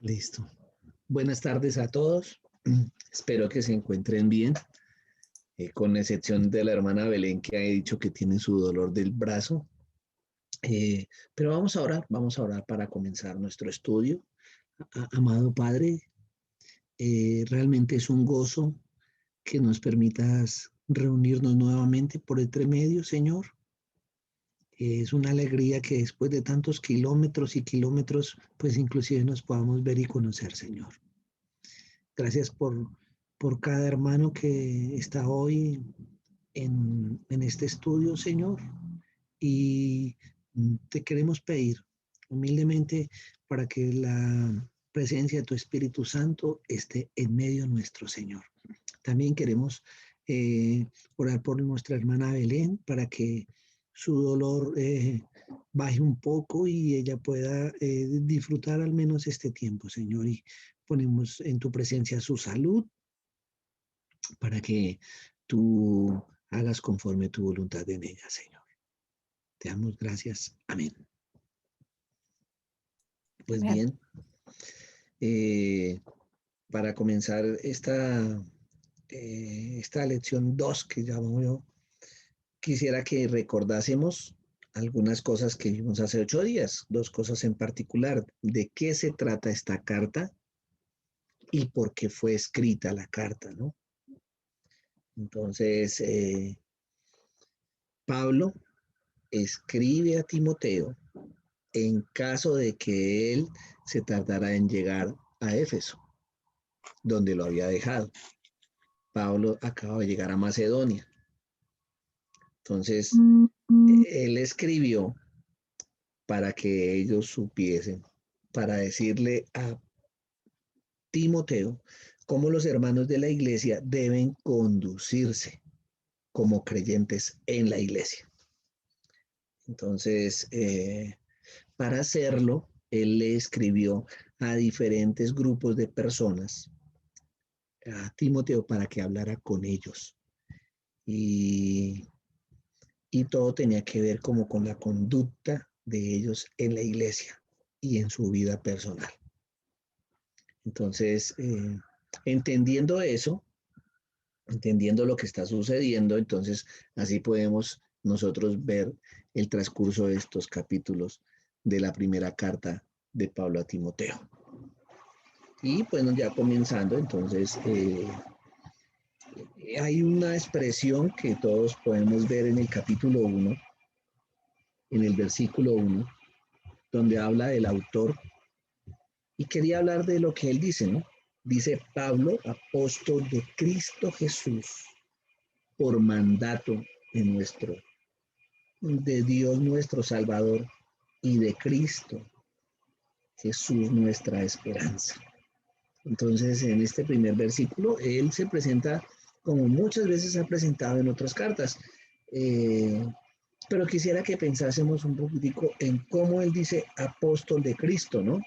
Listo. Buenas tardes a todos. Espero que se encuentren bien, con excepción de la hermana Belén que ha dicho que tiene su dolor del brazo. Pero vamos a orar para comenzar nuestro estudio. Amado Padre, realmente es un gozo que nos permitas reunirnos nuevamente por este medio, Señor. Es una alegría que después de tantos kilómetros y kilómetros, pues inclusive nos podamos ver y conocer, Señor. Gracias por cada hermano que está hoy en este estudio, Señor. Y te queremos pedir humildemente para que la presencia de tu Espíritu Santo esté en medio nuestro, Señor. También queremos orar por nuestra hermana Belén para que su dolor baje un poco y ella pueda disfrutar al menos este tiempo, Señor. Y ponemos en tu presencia su salud para que tú hagas conforme tu voluntad en ella, Señor. Te damos gracias. Amén. Pues Bien. bien, para comenzar esta lección 2 que llamo yo, quisiera que recordásemos algunas cosas que vimos hace 8 días, dos cosas en particular, de qué se trata esta carta y por qué fue escrita la carta, ¿no? Entonces, Pablo escribe a Timoteo en caso de que él se tardara en llegar a Éfeso, donde lo había dejado. Pablo acaba de llegar a Macedonia. Entonces, él escribió para que ellos supiesen, para decirle a Timoteo cómo los hermanos de la iglesia deben conducirse como creyentes en la iglesia. Entonces, para hacerlo, él le escribió a diferentes grupos de personas, a Timoteo, para que hablara con ellos. Y, y todo tenía que ver como con la conducta de ellos en la iglesia y en su vida personal. Entonces, entendiendo eso, entendiendo lo que está sucediendo, entonces así podemos nosotros ver el transcurso de estos capítulos de la primera carta de Pablo a Timoteo. Y bueno, ya comenzando, entonces hay una expresión que todos podemos ver en el capítulo 1, en el versículo 1, donde habla del autor. Y quería hablar de lo que él dice, ¿no? Dice Pablo, apóstol de Cristo Jesús, por mandato de Dios nuestro Salvador y de Cristo Jesús nuestra esperanza. Entonces, en este primer versículo, él se presenta como muchas veces ha presentado en otras cartas. Pero quisiera que pensásemos un poquitico en cómo él dice apóstol de Cristo, ¿no?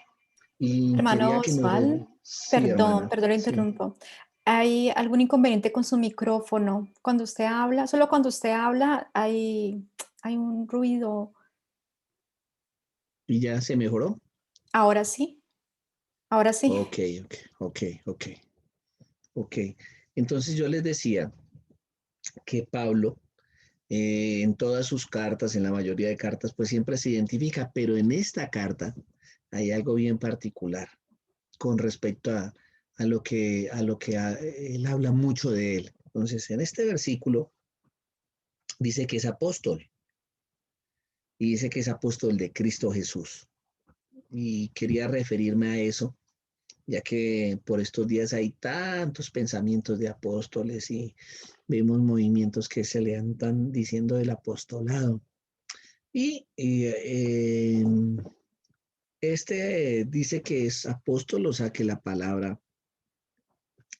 Y quería Hermano que nos... Osval, Sí, perdón, hermana, perdón, le sí. interrumpo. ¿Hay algún inconveniente con su micrófono? Cuando usted habla, solo cuando usted habla hay un ruido. ¿Y ya se mejoró? Ahora sí, ahora sí. Ok, ok. Ok. Entonces yo les decía que Pablo, en todas sus cartas, en la mayoría de cartas, pues siempre se identifica, pero en esta carta hay algo bien particular con respecto a lo que él habla mucho de él. Entonces, en este versículo dice que es apóstol y dice que es apóstol de Cristo Jesús. Y quería referirme a eso, ya que por estos días hay tantos pensamientos de apóstoles y vemos movimientos que se le están diciendo del apostolado. Y este dice que es apóstol, o sea que la palabra,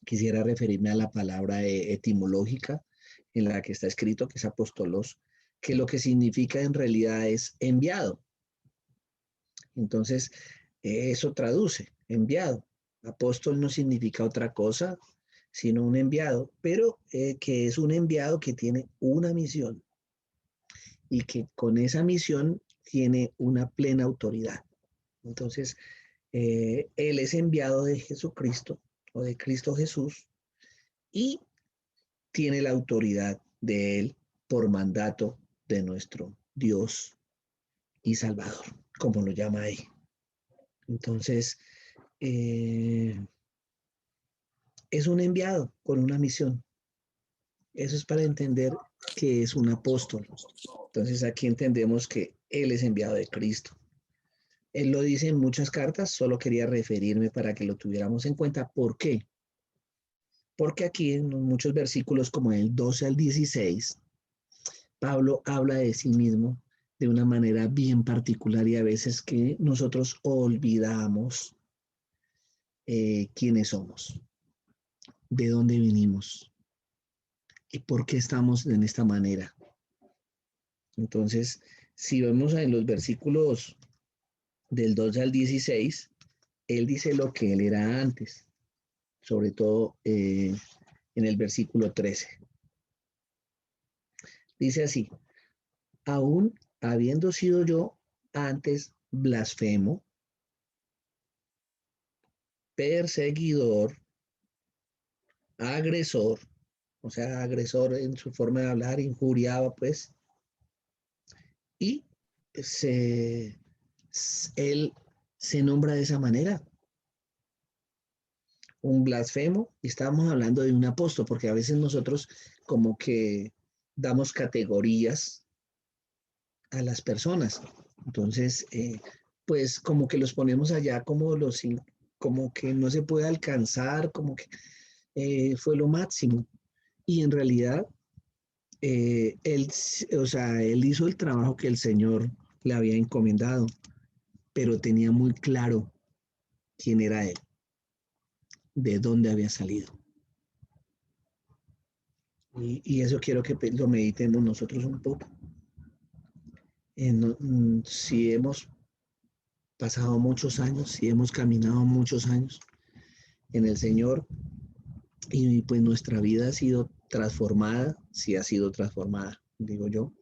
quisiera referirme a la palabra etimológica en la que está escrito, que es apóstolos, que lo que significa en realidad es enviado. Entonces, eso traduce, enviado. Apóstol no significa otra cosa, sino un enviado, pero que es un enviado que tiene una misión y que con esa misión tiene una plena autoridad. Entonces, Él es enviado de Jesucristo o de Cristo Jesús y tiene la autoridad de Él por mandato de nuestro Dios y Salvador, como lo llama ahí. Entonces, es un enviado con una misión. Eso es para entender que es un apóstol. Entonces aquí entendemos que Él es enviado de Cristo. Él lo dice en muchas cartas, solo quería referirme para que lo tuviéramos en cuenta. ¿Por qué? Porque aquí en muchos versículos como el 12 al 16, Pablo habla de sí mismo de una manera bien particular y a veces que nosotros olvidamos quiénes somos, de dónde venimos y por qué estamos en esta manera. Entonces, si vemos en los versículos del 12 al 16, él dice lo que él era antes, sobre todo en el versículo 13. Dice así, aún habiendo sido yo antes blasfemo, perseguidor, agresor, o sea, agresor en su forma de hablar, injuriaba pues, y se, él se nombra de esa manera, un blasfemo, y estábamos hablando de un apóstol, porque a veces nosotros como que damos categorías a las personas. Entonces, pues como que los ponemos allá como que no se puede alcanzar, como que fue lo máximo. Y en realidad, él, o sea, él hizo el trabajo que el Señor le había encomendado, pero tenía muy claro quién era él, de dónde había salido. Y eso quiero que lo meditemos nosotros un poco. Si hemos pasado muchos años, si hemos caminado muchos años en el Señor y pues nuestra vida ha sido transformada, sí ha sido transformada, digo yo,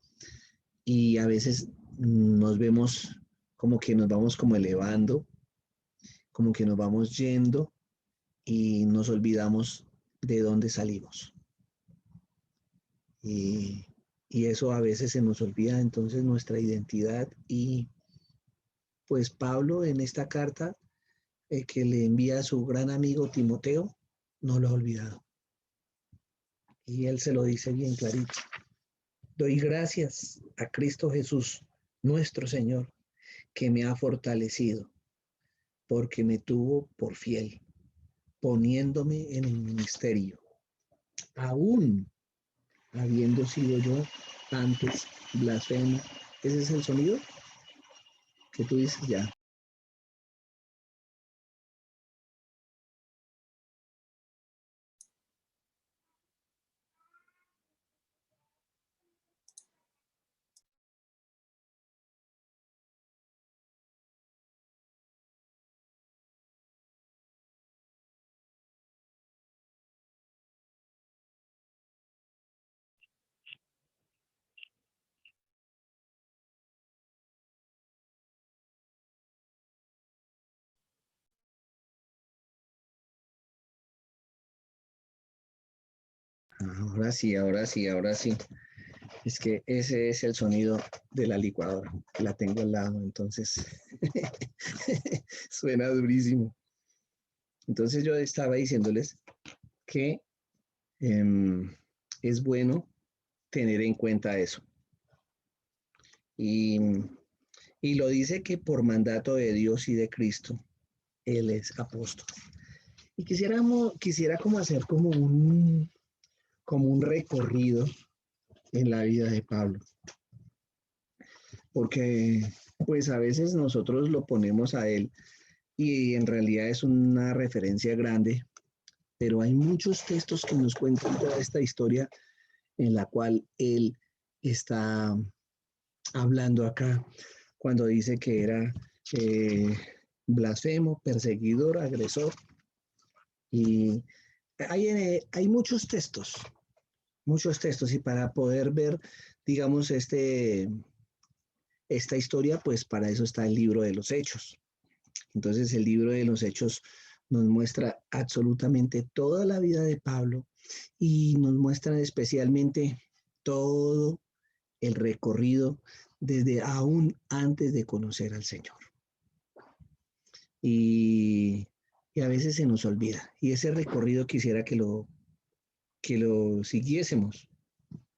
y a veces nos vemos como que nos vamos como elevando, como que nos vamos yendo y nos olvidamos de dónde salimos. Y, y eso a veces se nos olvida entonces nuestra identidad y pues Pablo en esta carta que le envía a su gran amigo Timoteo, no lo ha olvidado. Y él se lo dice bien clarito. Doy gracias a Cristo Jesús, nuestro Señor, que me ha fortalecido, porque me tuvo por fiel, poniéndome en el ministerio, aún habiendo sido yo antes blasfemo. Ese es el sonido que tú dices ya. Ahora sí, ahora sí, ahora sí. Es que ese es el sonido de la licuadora. La tengo al lado, entonces suena durísimo. Entonces yo estaba diciéndoles que es bueno tener en cuenta eso. Y, y lo dice que por mandato de Dios y de Cristo, Él es apóstol. Y quisiera como hacer como un recorrido en la vida de Pablo. Porque pues a veces nosotros lo ponemos a él y en realidad es una referencia grande, pero hay muchos textos que nos cuentan toda esta historia en la cual él está hablando acá, cuando dice que era blasfemo, perseguidor, agresor. Y hay muchos textos, y para poder ver, digamos, esta historia, pues para eso está el libro de los Hechos. Entonces el libro de los Hechos nos muestra absolutamente toda la vida de Pablo y nos muestra especialmente todo el recorrido desde aún antes de conocer al Señor. Y, y a veces se nos olvida. Y ese recorrido quisiera que lo siguiésemos.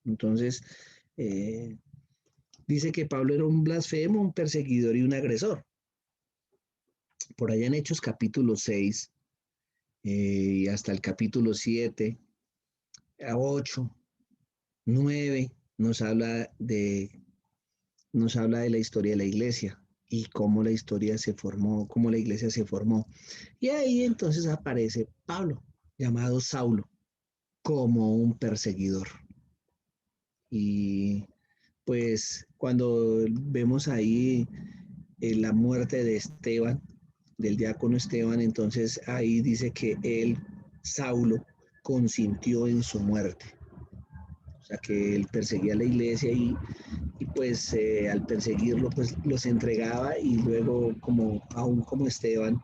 Entonces, eh, dice que Pablo era un blasfemo, un perseguidor y un agresor. Por allá en Hechos capítulo 6 y hasta el capítulo 7, a 8, 9, nos habla de la historia de la iglesia y cómo la historia se formó, cómo la iglesia se formó. Y ahí entonces aparece Pablo, llamado Saulo, como un perseguidor. Y pues cuando vemos ahí la muerte de Esteban, del diácono Esteban, entonces ahí dice que él, Saulo, consintió en su muerte. O sea que él perseguía a la iglesia y pues al perseguirlo pues los entregaba y luego como aún como Esteban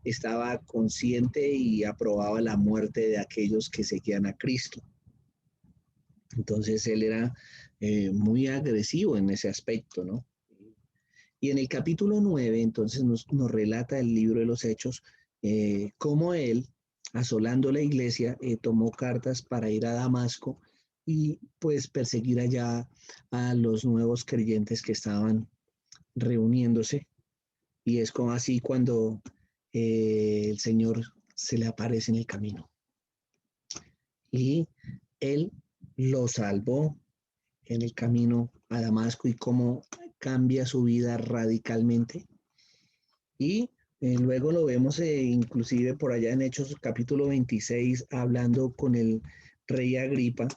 estaba consciente y aprobaba la muerte de aquellos que seguían a Cristo. Entonces él era muy agresivo en ese aspecto, ¿no? Y en el capítulo 9 entonces nos relata el libro de los Hechos, cómo él, asolando la iglesia, tomó cartas para ir a Damasco y pues perseguir allá a los nuevos creyentes que estaban reuniéndose. Y es como así cuando el Señor se le aparece en el camino. Y él lo salvó en el camino a Damasco y cómo cambia su vida radicalmente. Y luego lo vemos inclusive por allá en Hechos capítulo 26 hablando con el rey Agripa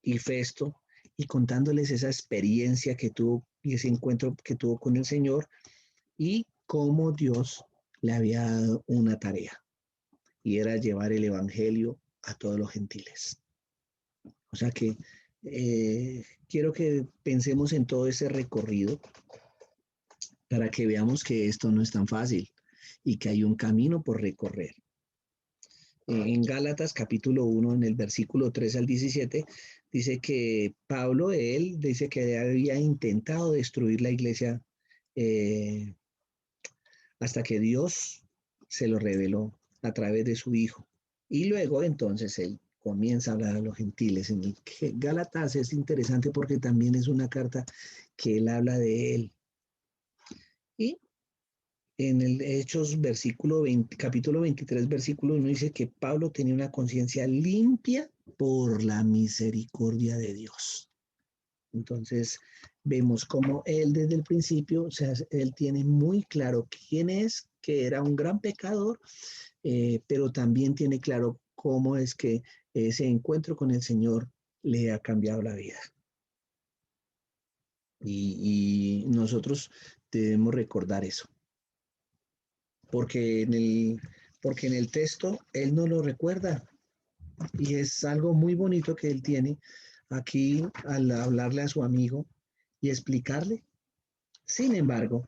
y Festo y contándoles esa experiencia que tuvo y ese encuentro que tuvo con el Señor y cómo Dios le había dado una tarea y era llevar el evangelio a todos los gentiles. O sea que quiero que pensemos en todo ese recorrido para que veamos que esto no es tan fácil y que hay un camino por recorrer. En Gálatas capítulo 1, en el versículo 3 al 17, dice que Pablo, él dice que había intentado destruir la iglesia eh, hasta que Dios se lo reveló a través de su Hijo. Y luego entonces él comienza a hablar a los gentiles. En el Gálatas es interesante porque también es una carta que él habla de él. Y en el Hechos versículo 20, capítulo 23, versículo 1 dice que Pablo tenía una conciencia limpia por la misericordia de Dios. Entonces vemos cómo él desde el principio, o sea, él tiene muy claro quién es, que era un gran pecador, pero también tiene claro cómo es que ese encuentro con el Señor le ha cambiado la vida. Y nosotros debemos recordar eso, porque porque en el texto él no lo recuerda y es algo muy bonito que él tiene aquí al hablarle a su amigo y explicarle. Sin embargo,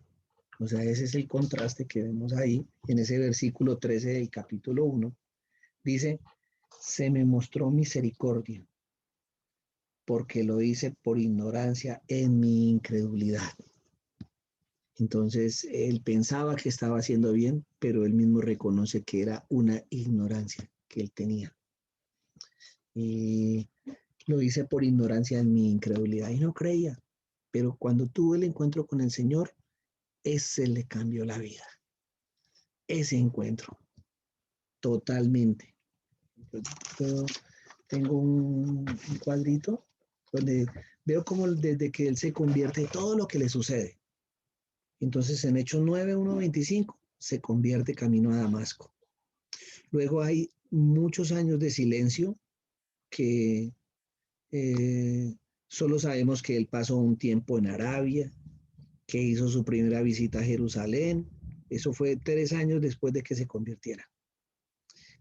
o sea, ese es el contraste que vemos ahí en ese versículo 13 del capítulo 1. Dice, se me mostró misericordia porque lo hice por ignorancia en mi incredulidad. Entonces, él pensaba que estaba haciendo bien, pero él mismo reconoce que era una ignorancia que él tenía. Y lo hice por ignorancia en mi incredulidad y no creía. Pero cuando tuve el encuentro con el Señor, ese le cambió la vida. Ese encuentro, totalmente. Yo tengo un cuadrito donde veo como desde que él se convierte todo lo que le sucede. Entonces en Hechos 9, 1, 25 se convierte camino a Damasco. Luego hay muchos años de silencio que solo sabemos que él pasó un tiempo en Arabia, que hizo su primera visita a Jerusalén. Eso fue 3 años después de que se convirtiera.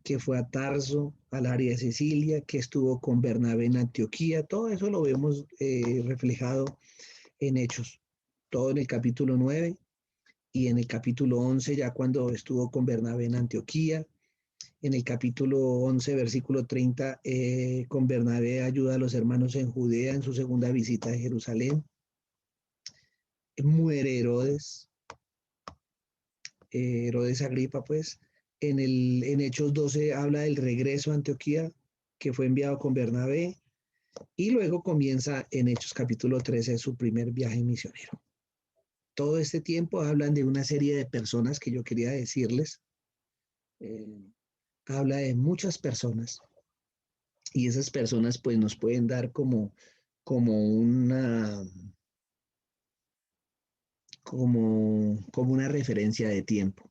Que fue a Tarso, al área de Sicilia, que estuvo con Bernabé en Antioquía. Todo eso lo vemos reflejado en Hechos, todo en el capítulo 9. y en el capítulo 11 ya cuando estuvo con Bernabé en Antioquía. En el capítulo 11, versículo 30, con Bernabé ayuda a los hermanos en Judea en su segunda visita a Jerusalén. Muere Herodes, Herodes Agripa, pues. En Hechos 12 habla del regreso a Antioquía, que fue enviado con Bernabé, y luego comienza en Hechos capítulo 13 su primer viaje misionero. Todo este tiempo hablan de una serie de personas que yo quería decirles. Habla de muchas personas y esas personas pues nos pueden dar como una referencia de tiempo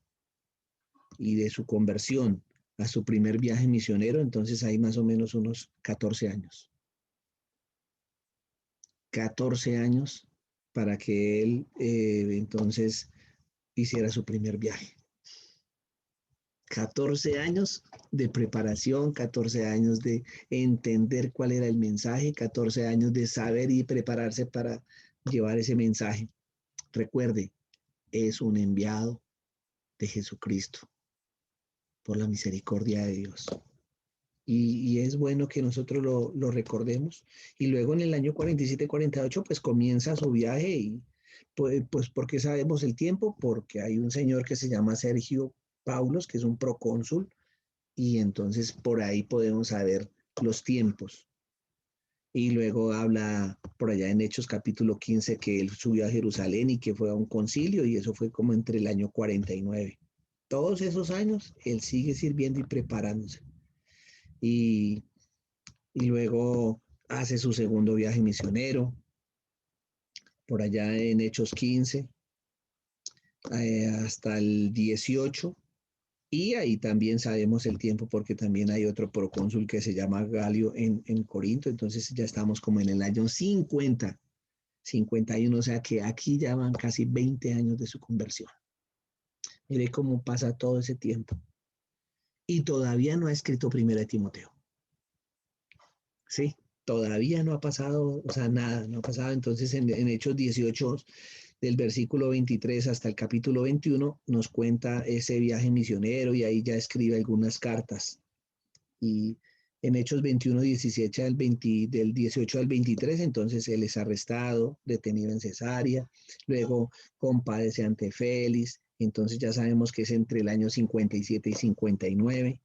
y de su conversión a su primer viaje misionero. Entonces hay más o menos unos 14 años. 14 años para que él entonces hiciera su primer viaje. 14 años de preparación, 14 años de entender cuál era el mensaje, 14 años de saber y prepararse para llevar ese mensaje. Recuerde, es un enviado de Jesucristo por la misericordia de Dios. Y es bueno que nosotros lo recordemos. Y luego en el año 47-48, pues comienza su viaje y pues ¿por qué sabemos el tiempo? Porque hay un señor que se llama Sergio Paulos, que es un procónsul, y entonces por ahí podemos saber los tiempos. Y luego habla por allá en Hechos capítulo 15 que él subió a Jerusalén y que fue a un concilio, y eso fue como entre el año 49. Todos esos años él sigue sirviendo y preparándose. Y, y luego hace su segundo viaje misionero, por allá en Hechos 15, hasta el 18. Y ahí también sabemos el tiempo porque también hay otro procónsul que se llama Galio en Corinto. Entonces ya estamos como en el año 50, 51, o sea que aquí ya van casi 20 años de su conversión. Mire cómo pasa todo ese tiempo. Y todavía no ha escrito Primera de Timoteo. Sí, todavía no ha pasado, o sea, nada, no ha pasado. Entonces en Hechos 18, del versículo 23 hasta el capítulo 21, nos cuenta ese viaje misionero y ahí ya escribe algunas cartas. Y en Hechos 21, 17 del 18 al 23, entonces él es arrestado, detenido en Cesarea, luego compadece ante Félix, entonces ya sabemos que es entre el año 57 y 59,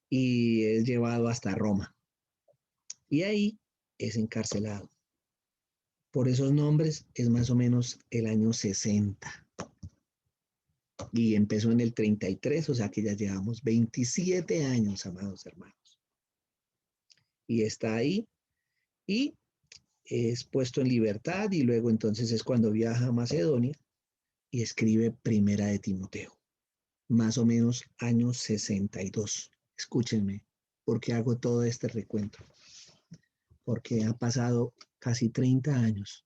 y es llevado hasta Roma. Y ahí es encarcelado. Por esos nombres es más o menos el año 60. Y empezó en el 33, o sea que ya llevamos 27 años, amados hermanos. Y está ahí y es puesto en libertad, y luego entonces es cuando viaja a Macedonia y escribe Primera de Timoteo, más o menos año 62. Escúchenme, porque hago todo este recuento. Porque ha pasado casi 30 años,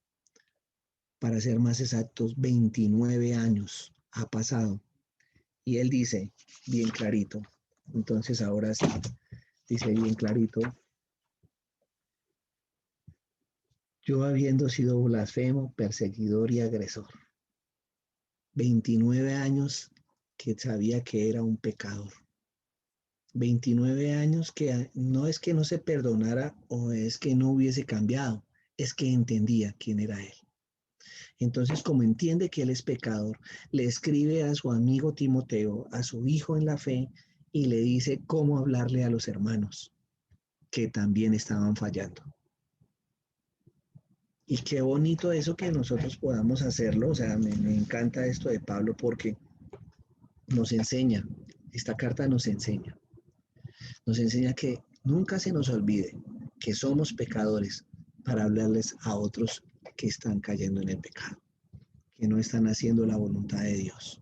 para ser más exactos, 29 años ha pasado. Y él dice bien clarito, entonces ahora sí, dice bien clarito: yo habiendo sido blasfemo, perseguidor y agresor, 29 años que sabía que era un pecador, 29 años que no es que no se perdonara o es que no hubiese cambiado, es que entendía quién era él. Entonces, como entiende que él es pecador, le escribe a su amigo Timoteo, a su hijo en la fe, y le dice cómo hablarle a los hermanos que también estaban fallando. Y qué bonito eso que nosotros podamos hacerlo. O sea, me encanta esto de Pablo porque nos enseña, esta carta nos enseña que nunca se nos olvide que somos pecadores para hablarles a otros que están cayendo en el pecado, que no están haciendo la voluntad de Dios.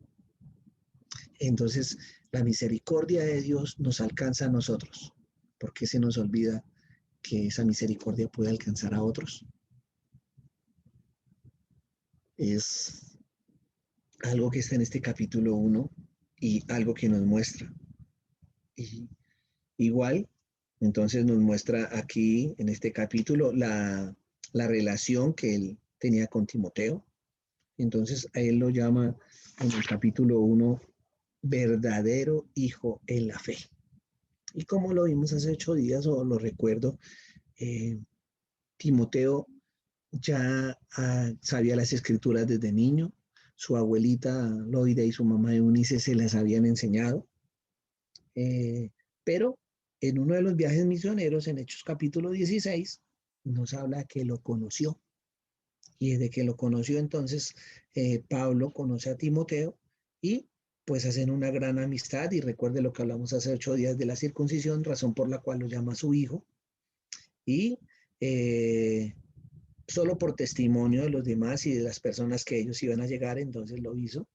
Entonces, la misericordia de Dios nos alcanza a nosotros. ¿Por qué se nos olvida que esa misericordia puede alcanzar a otros? Es algo que está en este capítulo 1 y algo que nos muestra. Y igual, entonces nos muestra aquí en este capítulo la relación que él tenía con Timoteo. Entonces a él lo llama en el capítulo 1, verdadero hijo en la fe. Y como lo vimos hace 8 días, o lo recuerdo, Timoteo ya sabía las escrituras desde niño. Su abuelita Loida y su mamá Eunice se las habían enseñado. Pero en uno de los viajes misioneros, en Hechos capítulo 16, nos habla que lo conoció. Y desde que lo conoció, entonces Pablo conoce a Timoteo y pues hacen una gran amistad. Y recuerde lo que hablamos hace 8 días de la circuncisión, razón por la cual lo llama su hijo. Y solo por testimonio de los demás y de las personas que ellos iban a llegar, entonces lo hizo.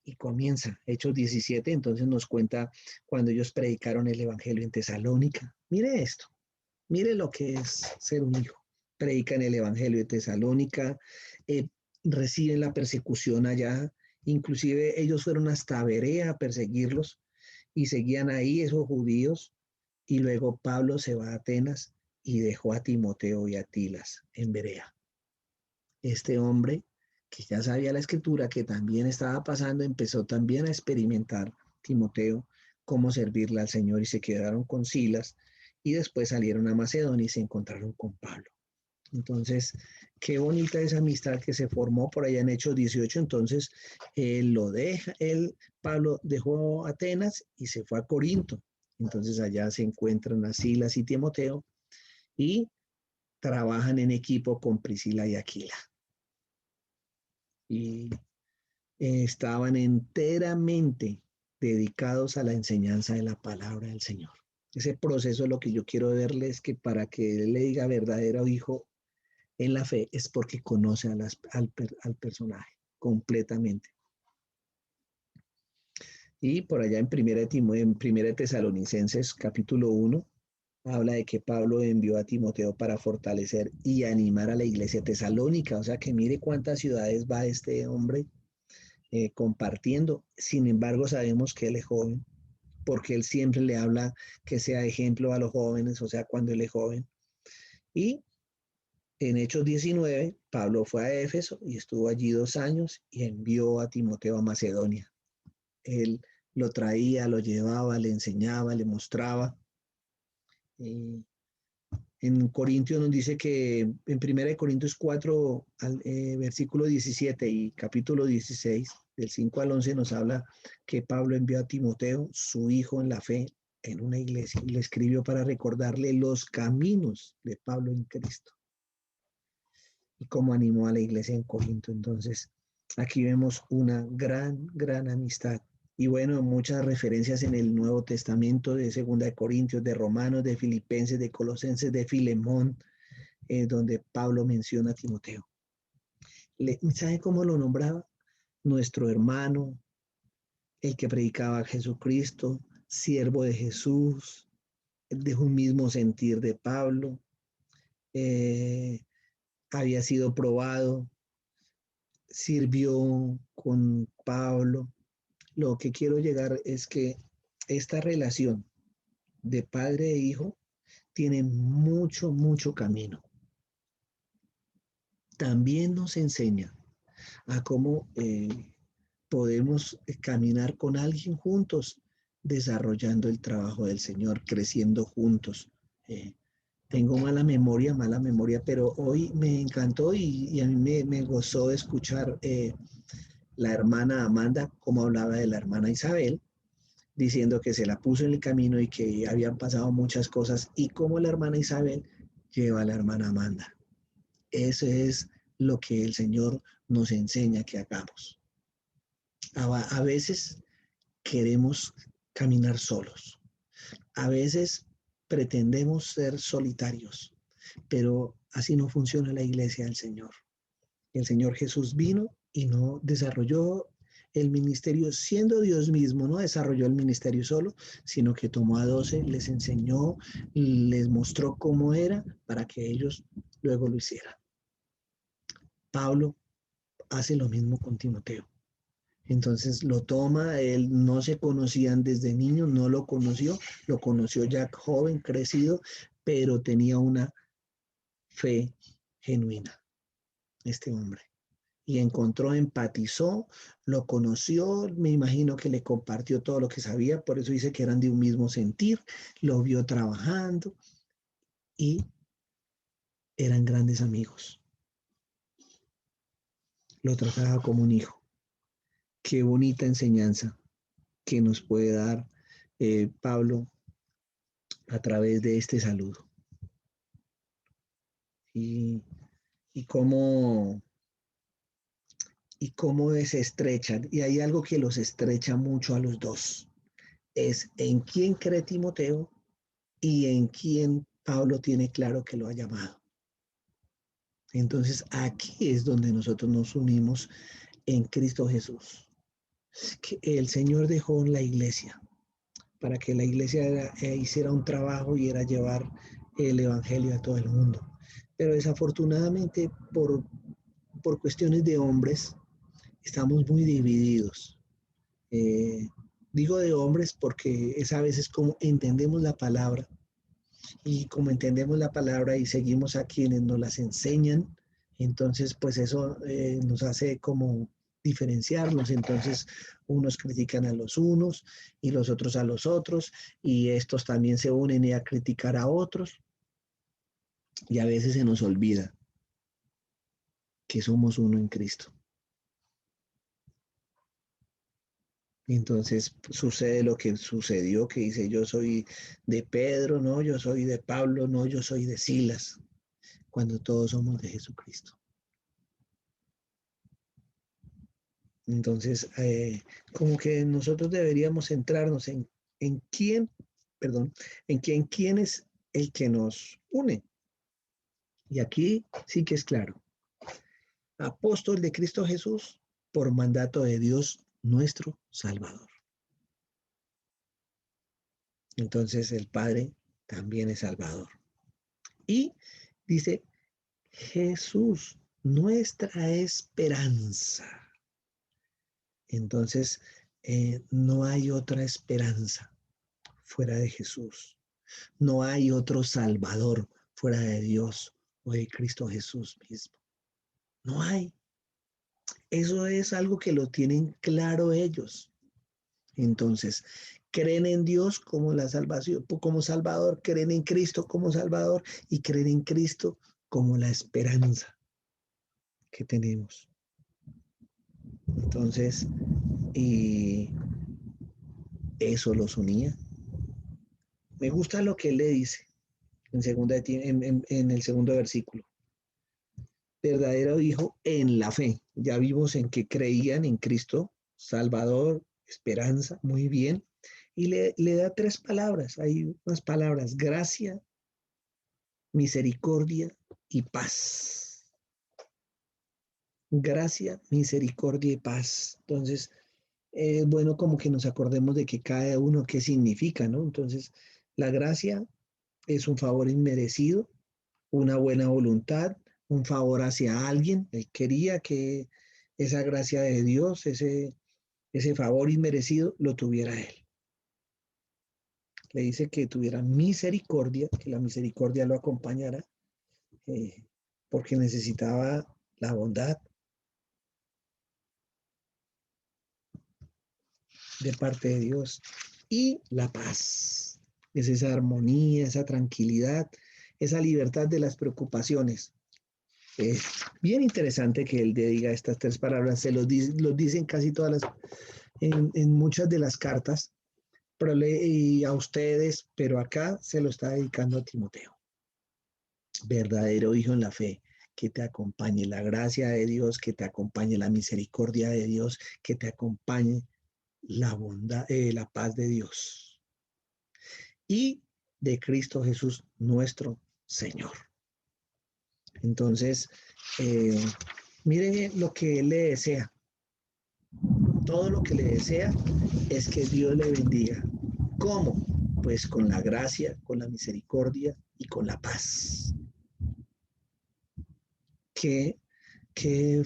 Y comienza, Hechos 17, entonces nos cuenta cuando ellos predicaron el evangelio en Tesalónica. Mire esto, mire lo que es ser un hijo. Predican el evangelio de Tesalónica, reciben la persecución allá, inclusive ellos fueron hasta Berea a perseguirlos y seguían ahí esos judíos. Y luego Pablo se va a Atenas y dejó a Timoteo y a Tilas en Berea. Este hombre que ya sabía la escritura, que también estaba pasando, empezó también a experimentar, Timoteo, cómo servirle al Señor, y se quedaron con Silas y después salieron a Macedonia y se encontraron con Pablo. Entonces, qué bonita esa amistad que se formó por allá en Hechos 18. Entonces, Pablo dejó Atenas y se fue a Corinto. Entonces, allá se encuentran a Silas y Timoteo y trabajan en equipo con Priscila y Aquila. Y estaban enteramente dedicados a la enseñanza de la palabra del Señor. Ese proceso es lo que yo quiero verles, que para que él le diga verdadero hijo en la fe es porque conoce al personaje completamente. Y por allá en primera Tesalonicenses capítulo 1, habla de que Pablo envió a Timoteo para fortalecer y animar a la iglesia tesalónica. O sea que mire cuántas ciudades va este hombre compartiendo. Sin embargo, sabemos que él es joven, porque él siempre le habla que sea ejemplo a los jóvenes, o sea, cuando él es joven. Y en Hechos 19, Pablo fue a Éfeso y estuvo allí 2 años y envió a Timoteo a Macedonia. Él lo traía, lo llevaba, le enseñaba, le mostraba. En Corintios nos dice que en 1 Corintios 4, versículo 17 y capítulo 16, del 5 al 11, nos habla que Pablo envió a Timoteo, su hijo en la fe, en una iglesia, y le escribió para recordarle los caminos de Pablo en Cristo y cómo animó a la iglesia en Corinto. Entonces, aquí vemos una gran amistad. Y bueno, muchas referencias en el Nuevo Testamento de 2 Corintios, de Romanos, de Filipenses, de Colosenses, de Filemón, donde Pablo menciona a Timoteo. ¿Sabe cómo lo nombraba? Nuestro hermano, el que predicaba a Jesucristo, siervo de Jesús, de un mismo sentir de Pablo, había sido probado, sirvió con Pablo. Lo que quiero llegar es que esta relación de padre e hijo tiene mucho camino. También nos enseña a cómo podemos caminar con alguien juntos, desarrollando el trabajo del Señor, creciendo juntos. Tengo mala memoria, pero hoy me encantó y a mí me gozó escuchar la hermana Amanda, como hablaba de la hermana Isabel, diciendo que se la puso en el camino y que habían pasado muchas cosas, y cómo la hermana Isabel lleva a la hermana Amanda. Eso es lo que el Señor nos enseña que hagamos. A veces queremos caminar solos. A veces pretendemos ser solitarios, pero así no funciona la iglesia del Señor. El Señor Jesús vino y no desarrolló el ministerio siendo Dios mismo, no desarrolló el ministerio solo, sino que tomó a 12, les enseñó, les mostró cómo era para que ellos luego lo hicieran. Pablo hace lo mismo con Timoteo. Entonces lo toma, él no se conocían desde niño, no lo conoció ya joven, crecido, pero tenía una fe genuina, este hombre. y encontró, empatizó, lo conoció, me imagino que le compartió todo lo que sabía, por eso dice que eran de un mismo sentir, lo vio trabajando y eran grandes amigos. Lo trataba como un hijo. Qué bonita enseñanza que nos puede dar Pablo a través de este saludo. Y, y cómo se estrechan. Y hay algo que los estrecha mucho a los dos. Es en quién cree Timoteo y en quién Pablo tiene claro que lo ha llamado. Entonces aquí es donde nosotros nos unimos en Cristo Jesús. Que el Señor dejó en la iglesia para que la iglesia hiciera un trabajo y era llevar el evangelio a todo el mundo. Pero desafortunadamente por cuestiones de hombres estamos muy divididos. Eh, Digo de hombres porque es a veces como entendemos la palabra y como entendemos la palabra y seguimos a quienes nos las enseñan, entonces pues eso nos hace como diferenciarnos, entonces unos critican a los unos y los otros a los otros y estos también se unen y a criticar a otros y a veces se nos olvida que somos uno en Cristo. Entonces sucede lo que sucedió, que dice yo soy de Pedro, no, yo soy de Pablo, no, yo soy de Silas, cuando todos somos de Jesucristo. Entonces, como que nosotros deberíamos centrarnos en quién, perdón, quién es el que nos une. Y aquí sí que es claro. Apóstol de Cristo Jesús por mandato de Dios nuestro Salvador. Entonces el Padre también es Salvador. Y dice, Jesús, nuestra esperanza. Entonces, no hay otra esperanza fuera de Jesús. No hay otro Salvador fuera de Dios o de Cristo Jesús mismo. No hay. Eso es algo que lo tienen claro ellos. Entonces, creen en Dios como la salvación, como Salvador, creen en Cristo como Salvador y creen en Cristo como la esperanza que tenemos. Entonces, y eso los unía. Me gusta lo que él le dice en el segundo versículo. Verdadero hijo en la fe. Ya vimos en que creían en Cristo, Salvador, esperanza, muy bien. Y le da tres palabras. Hay unas palabras, gracia, misericordia y paz. Gracia, misericordia y paz. Entonces, es bueno como que nos acordemos de que cada uno qué significa, ¿no? Entonces, la gracia es un favor inmerecido, una buena voluntad, un favor hacia alguien. Él quería que esa gracia de Dios, ese favor inmerecido, lo tuviera él. Le dice que tuviera misericordia, que la misericordia lo acompañara, porque necesitaba la bondad de parte de Dios y la paz. Es esa armonía, esa tranquilidad, esa libertad de las preocupaciones. Es bien interesante que él diga estas tres palabras, los dicen casi todas en muchas de las cartas, y a ustedes, pero acá se lo está dedicando a Timoteo. Verdadero hijo en la fe, que te acompañe la gracia de Dios, que te acompañe la misericordia de Dios, que te acompañe la bondad, la paz de Dios y de Cristo Jesús nuestro Señor. Entonces, mire lo que él le desea. Todo lo que le desea es que Dios le bendiga. ¿Cómo? Pues con la gracia, con la misericordia y con la paz. Qué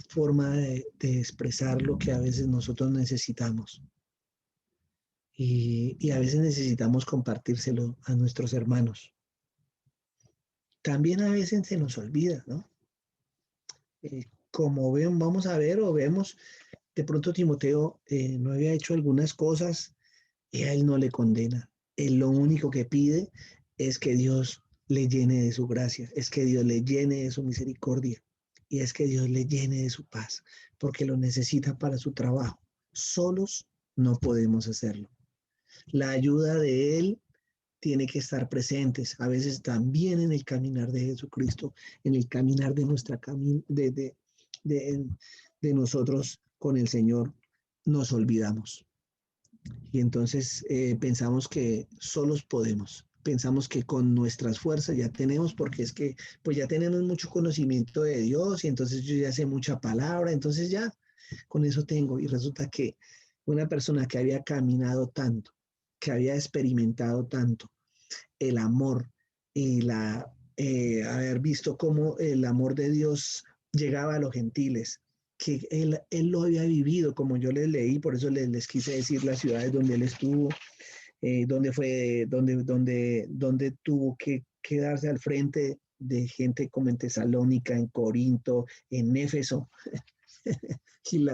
forma de expresar lo que a veces nosotros necesitamos. Y a veces necesitamos compartírselo a nuestros hermanos. También a veces se nos olvida, ¿no? como ven, vamos a ver o vemos, de pronto Timoteo no había hecho algunas cosas y a él no le condena. Él lo único que pide es que Dios le llene de su gracia, es que Dios le llene de su misericordia y es que Dios le llene de su paz, porque lo necesita para su trabajo. Solos no podemos hacerlo. La ayuda de Él tiene que estar presentes, a veces también en el caminar de Jesucristo, en el caminar de nuestra de, de nosotros con el Señor, nos olvidamos. Y entonces pensamos que solos podemos, pensamos que con nuestras fuerzas ya tenemos, porque es que pues ya tenemos mucho conocimiento de Dios y entonces yo ya sé mucha palabra, entonces ya con eso tengo. Y resulta que una persona que había caminado tanto, que había experimentado tanto el amor y haber visto cómo el amor de Dios llegaba a los gentiles, que él lo había vivido, como yo les leí, por eso les quise decir las ciudades donde él estuvo, donde tuvo que quedarse al frente de gente como en Tesalónica, en Corinto, en Éfeso, y,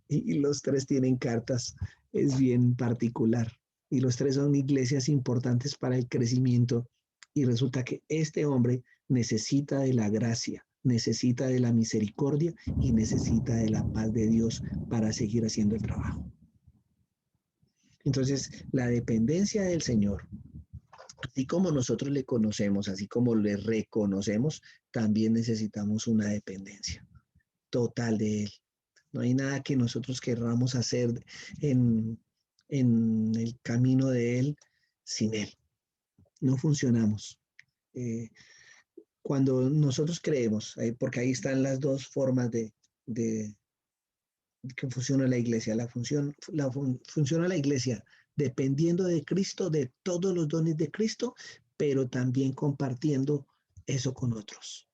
y los tres tienen cartas, es bien particular. Y los tres son iglesias importantes para el crecimiento. Y resulta que este hombre necesita de la gracia, necesita de la misericordia y necesita de la paz de Dios para seguir haciendo el trabajo. Entonces, la dependencia del Señor, así como nosotros le conocemos, así como le reconocemos, también necesitamos una dependencia total de Él. No hay nada que nosotros querramos hacer en, en el camino de Él sin Él. No funcionamos. Eh, Cuando nosotros creemos, porque ahí están las dos formas de que funciona la iglesia. Funciona la iglesia dependiendo de Cristo, de todos los dones de Cristo, pero también compartiendo eso con otros.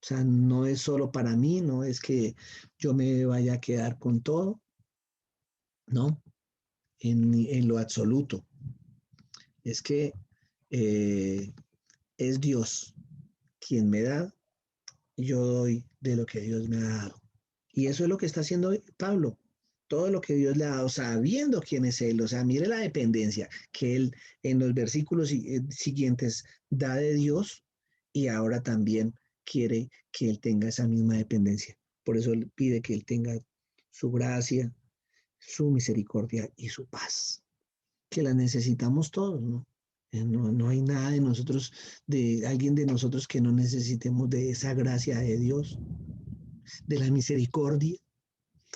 O sea, no es solo para mí, no es que yo me vaya a quedar con todo, no, en lo absoluto. Es que eh, es Dios quien me da, yo doy de lo que Dios me ha dado. Y eso es lo que está haciendo Pablo. Todo lo que Dios le ha dado, sabiendo quién es Él. O sea, mire la dependencia que Él en los versículos siguientes da de Dios y ahora también quiere que Él tenga esa misma dependencia. Por eso Él pide que Él tenga su gracia, su misericordia y su paz, que la necesitamos todos, ¿no? No hay nada de nosotros, de alguien de nosotros que no necesitemos de esa gracia de Dios, de la misericordia,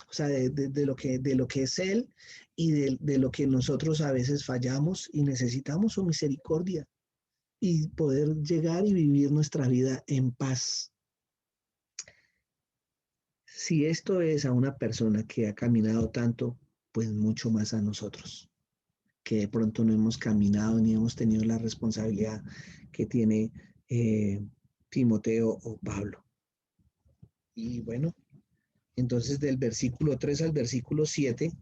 o sea, de lo que es Él y de lo que nosotros a veces fallamos y necesitamos su misericordia y poder llegar y vivir nuestra vida en paz. Si esto es a una persona que ha caminado tanto, pues mucho más a nosotros, que de pronto no hemos caminado ni hemos tenido la responsabilidad que tiene Timoteo o Pablo. Y bueno, entonces del versículo 3 al versículo 7,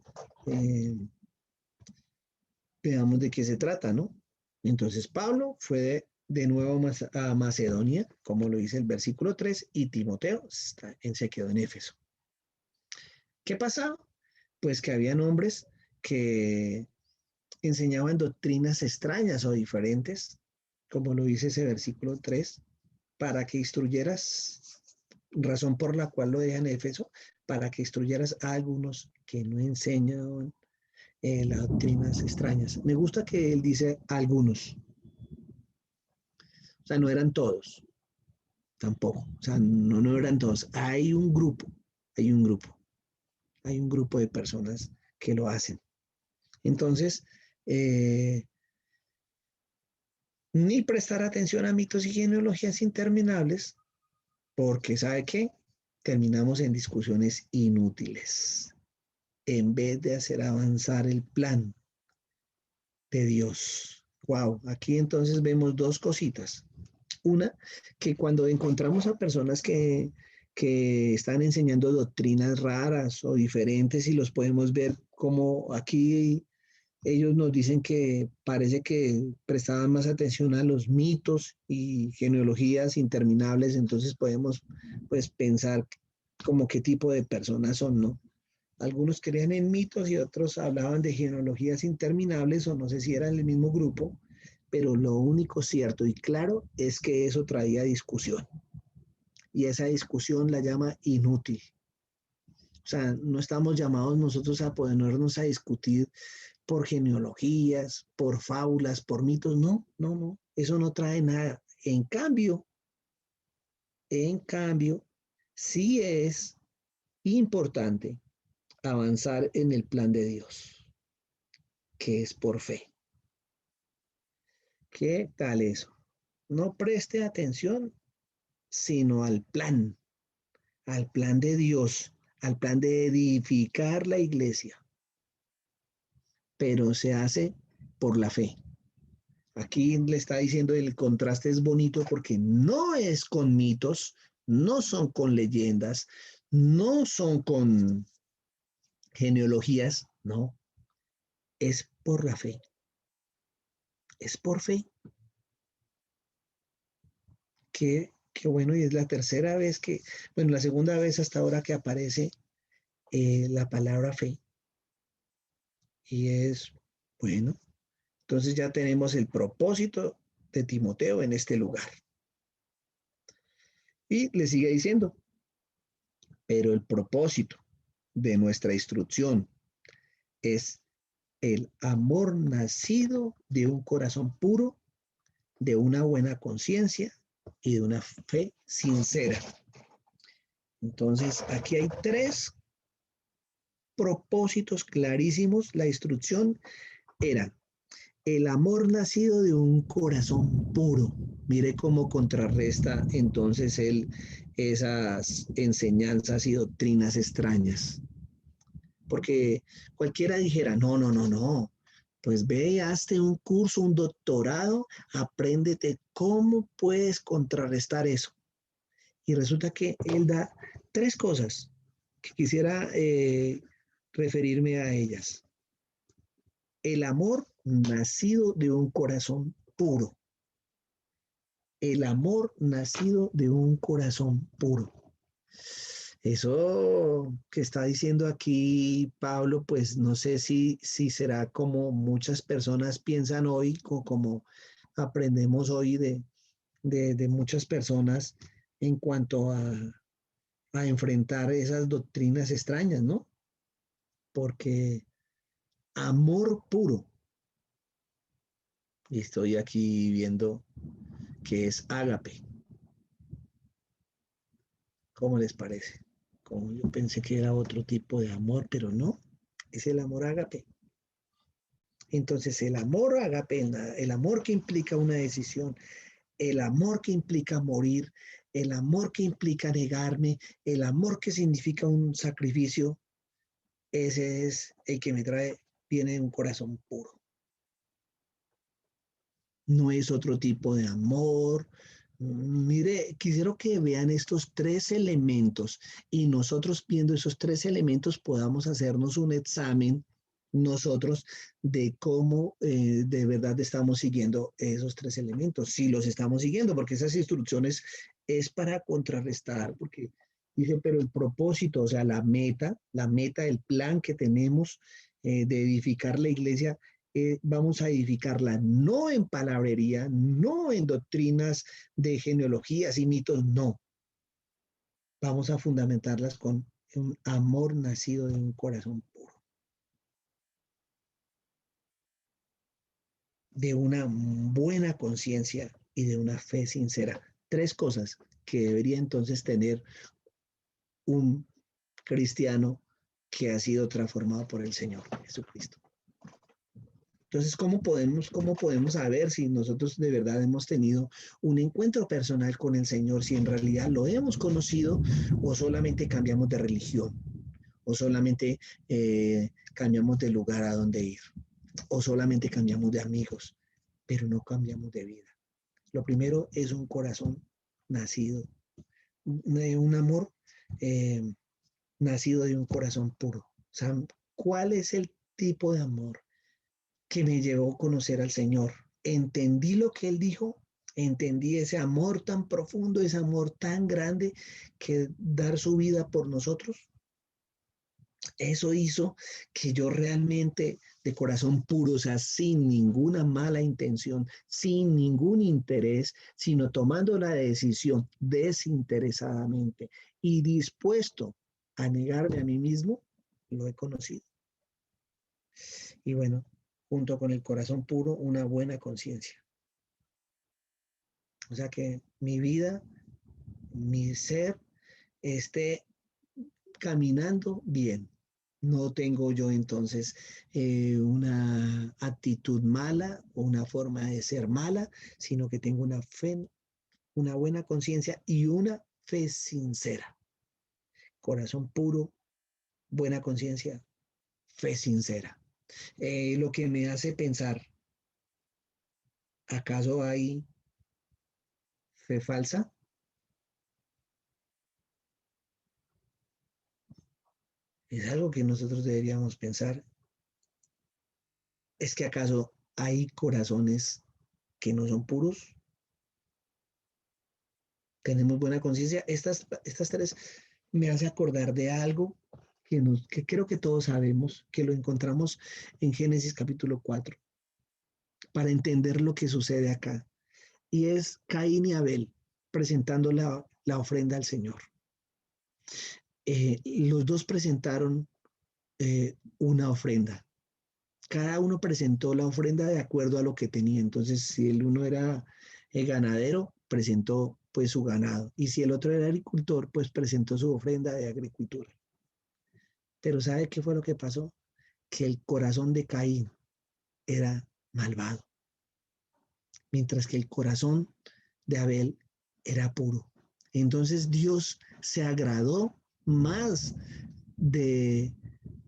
veamos de qué se trata, ¿no? Entonces Pablo fue de nuevo a Macedonia, como lo dice el versículo 3, y Timoteo se quedó en Éfeso. ¿Qué pasaba? Pues que habían hombres que enseñaban doctrinas extrañas o diferentes, como lo dice ese versículo 3, para que instruyeras, razón por la cual lo dejan en Éfeso, para que instruyeras a algunos que no enseñan las doctrinas extrañas. Me gusta que él dice algunos, o sea, no eran todos, tampoco, o sea, no eran todos. Hay un grupo, hay un grupo, hay un grupo de personas que lo hacen. Entonces, ni prestar atención a mitos y genealogías interminables, porque ¿sabe qué? Terminamos en discusiones inútiles, en vez de hacer avanzar el plan de Dios. Wow, aquí entonces vemos dos cositas. Una, que cuando encontramos a personas que están enseñando doctrinas raras o diferentes y los podemos ver como aquí ellos nos dicen que parece que prestaban más atención a los mitos y genealogías interminables, entonces podemos pues pensar como qué tipo de personas son, ¿no? Algunos creían en mitos y otros hablaban de genealogías interminables, o no sé si eran el mismo grupo, pero lo único cierto y claro es que eso traía discusión. Y esa discusión la llama inútil. O sea, no estamos llamados nosotros a ponernos a discutir por genealogías, por fábulas, por mitos. No, no, no. Eso no trae nada. En cambio, sí es importante avanzar en el plan de Dios, que es por fe. ¿Qué tal eso? No preste atención, sino al plan de Dios, al plan de edificar la iglesia, pero se hace por la fe. Aquí le está diciendo el contraste es bonito porque no es con mitos, no son con leyendas, no son con genealogías, no, es por la fe, es por fe. Qué bueno, y es la tercera vez bueno, la segunda vez hasta ahora que aparece la palabra fe. Y es, bueno, entonces ya tenemos el propósito de Timoteo en este lugar. Y le sigue diciendo, pero el propósito de nuestra instrucción es el amor nacido de un corazón puro, de una buena conciencia y de una fe sincera. Entonces, aquí hay tres propósitos clarísimos. La instrucción era el amor nacido de un corazón puro. Mire cómo contrarresta entonces él esas enseñanzas y doctrinas extrañas. Porque cualquiera dijera, no, no, no, no. Pues ve y hazte un curso, un doctorado, apréndete cómo puedes contrarrestar eso. Y resulta que él da tres cosas que quisiera referirme a ellas. El amor nacido de un corazón puro. El amor nacido de un corazón puro. Eso que está diciendo aquí Pablo, pues no sé si será como muchas personas piensan hoy, o como aprendemos hoy de muchas personas en cuanto a enfrentar esas doctrinas extrañas, ¿no? Porque amor puro, y estoy aquí viendo que es ágape. ¿Cómo les parece? Como yo pensé que era otro tipo de amor, pero no, es el amor ágape. Entonces, el amor ágape, el amor que implica una decisión, el amor que implica morir, el amor que implica negarme, el amor que significa un sacrificio, ese es el que viene de un corazón puro. No es otro tipo de amor. Mire, quisiera que vean estos tres elementos y nosotros viendo esos tres elementos podamos hacernos un examen nosotros de cómo de verdad estamos siguiendo esos tres elementos, si los estamos siguiendo, porque esas instrucciones es para contrarrestar, porque dice, pero el propósito, o sea, la meta, el plan que tenemos de edificar la iglesia vamos a edificarla no en palabrería, no en doctrinas de genealogías y mitos, no. Vamos a fundamentarlas con un amor nacido de un corazón puro, de una buena conciencia y de una fe sincera. Tres cosas que debería entonces tener un cristiano que ha sido transformado por el Señor Jesucristo. Entonces, ¿cómo podemos saber si nosotros de verdad hemos tenido un encuentro personal con el Señor, si en realidad lo hemos conocido o solamente cambiamos de religión, o solamente cambiamos de lugar a donde ir, o solamente cambiamos de amigos, pero no cambiamos de vida? Lo primero es un corazón nacido, un amor eh, nacido de un corazón puro. O sea, ¿cuál es el tipo de amor que me llevó a conocer al Señor? Entendí lo que Él dijo Entendí ese amor tan profundo, ese amor tan grande que dar su vida por nosotros. Eso hizo que yo realmente de corazón puro, o sea, sin ninguna mala intención, sin ningún interés, sino tomando la decisión desinteresadamente y dispuesto a negarme a mí mismo, lo he conocido. Y bueno, junto con el corazón puro, una buena conciencia. O sea que mi vida, mi ser, esté caminando bien. No tengo yo entonces una actitud mala o una forma de ser mala, sino que tengo una fe, una buena conciencia y una fe sincera. Corazón puro, buena conciencia, fe sincera. Lo que me hace pensar, ¿acaso hay fe falsa? Es algo que nosotros deberíamos pensar. ¿Es que acaso hay corazones que no son puros? ¿Tenemos buena conciencia? Estas tres me hace acordar de algo que creo que todos sabemos, que lo encontramos en Génesis capítulo 4, para entender lo que sucede acá. Y es Caín y Abel presentando la ofrenda al Señor. Los dos presentaron una ofrenda. Cada uno presentó la ofrenda de acuerdo a lo que tenía. Entonces, si el uno era ganadero, presentó pues su ganado. Y si el otro era agricultor, pues presentó su ofrenda de agricultura. Pero ¿sabe qué fue lo que pasó? Que el corazón de Caín era malvado, mientras que el corazón de Abel era puro. Entonces Dios se agradó más de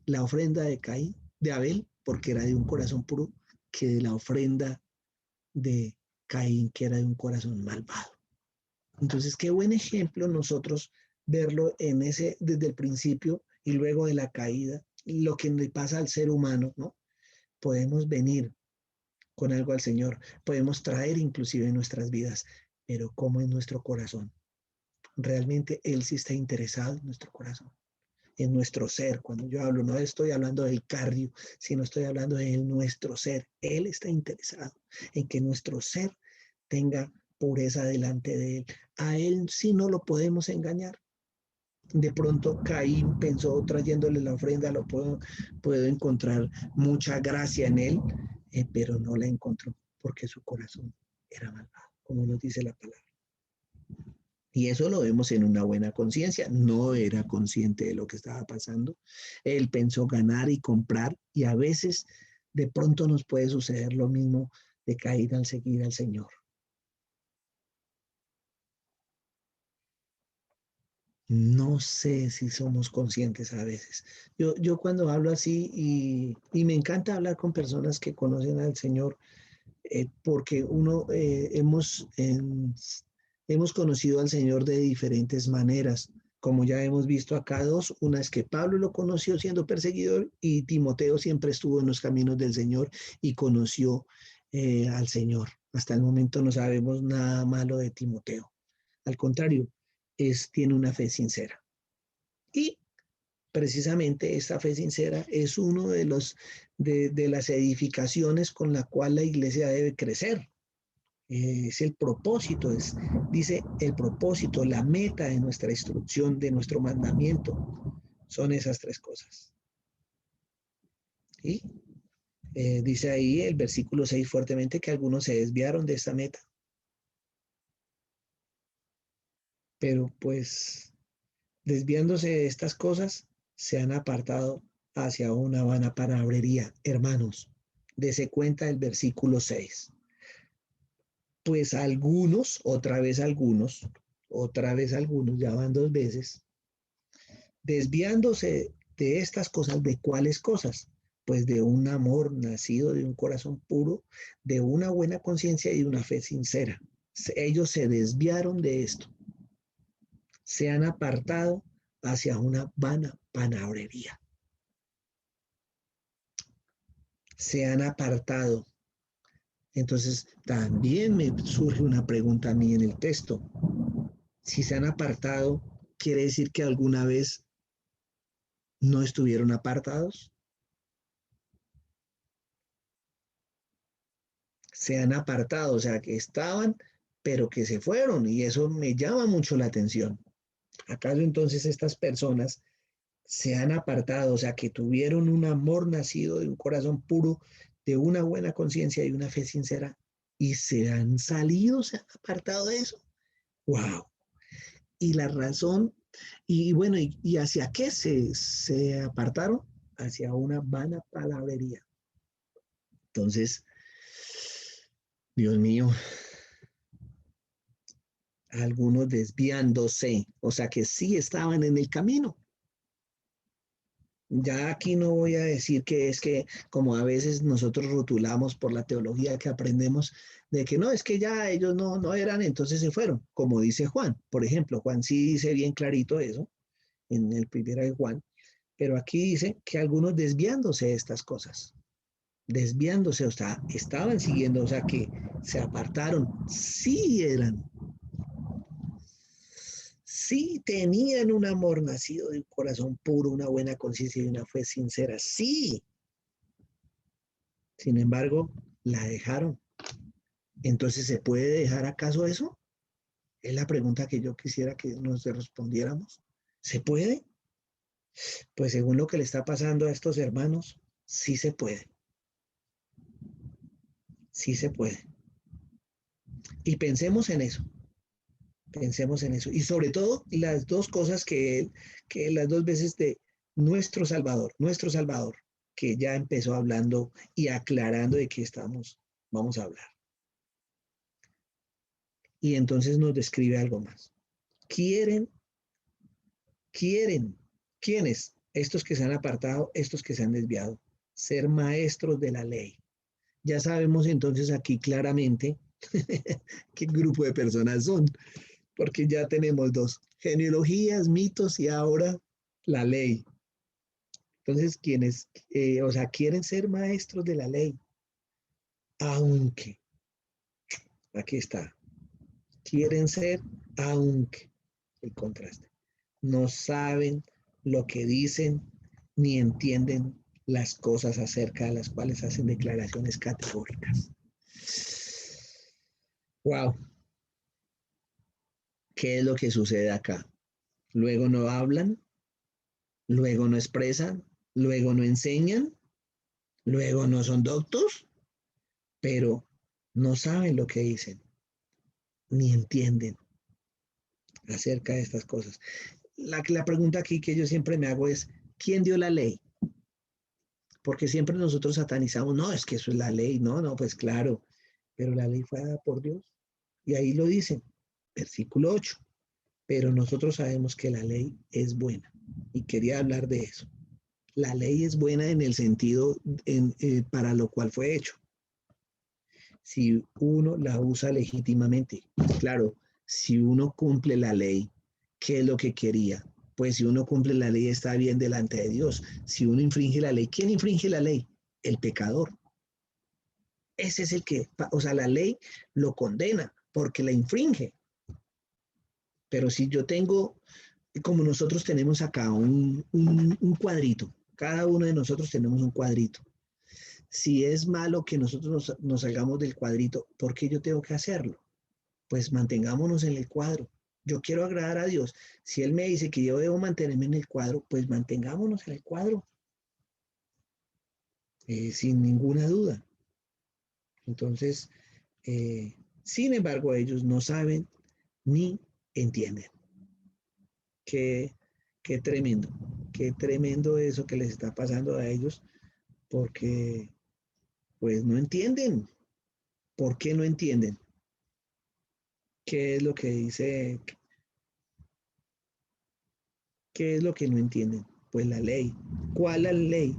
la ofrenda de Caín, de Abel, porque era de un corazón puro, que de la ofrenda de Caín, que era de un corazón malvado. Entonces, qué buen ejemplo nosotros verlo en ese, desde el principio y luego de la caída, lo que le pasa al ser humano, ¿no? Podemos venir con algo al Señor, podemos traer inclusive en nuestras vidas, pero como en nuestro corazón. Realmente Él sí está interesado en nuestro corazón, en nuestro ser. Cuando yo hablo, no estoy hablando del cardio, sino estoy hablando de nuestro ser. Él está interesado en que nuestro ser tenga pureza delante de Él. A Él sí no lo podemos engañar. De pronto Caín pensó trayéndole la ofrenda, puedo encontrar mucha gracia en él, pero no la encontró porque su corazón era malvado, como nos dice la palabra. Y eso lo vemos en una buena conciencia. No era consciente de lo que estaba pasando. Él pensó ganar y comprar y a veces de pronto nos puede suceder lo mismo de caer al seguir al Señor. No sé si somos conscientes a veces. Yo cuando hablo así y me encanta hablar con personas que conocen al Señor, porque hemos conocido al Señor de diferentes maneras. Como ya hemos visto acá dos, una es que Pablo lo conoció siendo perseguidor y Timoteo siempre estuvo en los caminos del Señor y conoció al Señor. Hasta el momento no sabemos nada malo de Timoteo. Al contrario, tiene una fe sincera. Y precisamente esta fe sincera es uno de las edificaciones con la cual la iglesia debe crecer. Es el propósito, dice el propósito, la meta de nuestra instrucción, de nuestro mandamiento, son esas tres cosas. Y dice ahí el versículo 6 fuertemente que algunos se desviaron de esta meta, pero pues desviándose de estas cosas, se han apartado hacia una vana palabrería. Hermanos, dese cuenta el versículo 6. Pues algunos, otra vez algunos, ya van dos veces, desviándose de estas cosas, ¿de cuáles cosas? Pues de un amor nacido de un corazón puro, de una buena conciencia y una fe sincera. Ellos se desviaron de esto, se han apartado hacia una vana palabrería. Se han apartado, Entonces, también me surge una pregunta a mí en el texto. Si se han apartado, ¿quiere decir que alguna vez no estuvieron apartados? Se han apartado, o sea, que estaban, pero que se fueron, y eso me llama mucho la atención. ¿Acaso entonces estas personas se han apartado, o sea, que tuvieron un amor nacido de un corazón puro, de una buena conciencia y una fe sincera, y se han salido, se han apartado de eso? ¡Wow! Y la razón, y bueno, y hacia qué se apartaron? Hacia una vana palabrería. Entonces, Dios mío, algunos desviándose, o sea que sí estaban en el camino. Ya aquí no voy a decir que es que como a veces nosotros rotulamos por la teología que aprendemos de que no, es que ya ellos no eran, entonces se fueron, como dice Juan. Por ejemplo, Juan sí dice bien clarito eso en el primero de Juan, pero aquí dice que algunos desviándose de estas cosas, desviándose, o sea, estaban siguiendo, o sea, que se apartaron, sí eran, sí tenían un amor nacido de un corazón puro, una buena conciencia y una fe sincera, sí. Sin embargo, la dejaron. Entonces, ¿se puede dejar acaso eso? Es la pregunta que yo quisiera que nos respondiéramos. ¿Se puede? Pues según lo que le está pasando a estos hermanos, sí se puede. Sí se puede. Y pensemos en eso. Y sobre todo las dos cosas que las dos veces de nuestro Salvador, que ya empezó hablando y aclarando de qué vamos a hablar. Y entonces nos describe algo más. Quieren, ¿quiénes? Estos que se han apartado, estos que se han desviado, ser maestros de la ley. Ya sabemos entonces aquí claramente qué grupo de personas son, porque ya tenemos dos, genealogías, mitos y ahora la ley. Entonces, quienes, o sea, quieren ser maestros de la ley, aunque, aquí está, quieren ser, aunque, el contraste, no saben lo que dicen ni entienden las cosas acerca de las cuales hacen declaraciones categóricas. Wow, ¿qué es lo que sucede acá? Luego no hablan, luego no expresan, luego no enseñan, luego no son doctos, pero no saben lo que dicen, ni entienden acerca de estas cosas. La pregunta aquí que yo siempre me hago es, ¿quién dio la ley? Porque siempre nosotros satanizamos, no, es que eso es la ley, no, pues claro, pero la ley fue dada por Dios. Y ahí lo dice, versículo 8, pero nosotros sabemos que la ley es buena. Y quería hablar de eso. La ley es buena en el sentido para lo cual fue hecho. Si uno la usa legítimamente, claro, si uno cumple la ley, ¿qué es lo que quería? Pues si uno cumple la ley está bien delante de Dios. Si uno infringe la ley, ¿quién infringe la ley? El pecador. Ese es el que, o sea, la ley lo condena porque la infringe. Pero si yo tengo, como nosotros tenemos acá un cuadrito, cada uno de nosotros tenemos un cuadrito. Si es malo que nosotros nos salgamos del cuadrito, ¿por qué yo tengo que hacerlo? Pues mantengámonos en el cuadro. Yo quiero agradar a Dios. Si Él me dice que yo debo mantenerme en el cuadro, pues mantengámonos en el cuadro, sin ninguna duda. Entonces, sin embargo, ellos no saben ni entienden. Qué, qué tremendo eso que les está pasando a ellos, porque pues no entienden. ¿Por qué no entienden? ¿Qué es lo que dice? ¿Qué es lo que no entienden? Pues la ley. ¿Cuál la ley?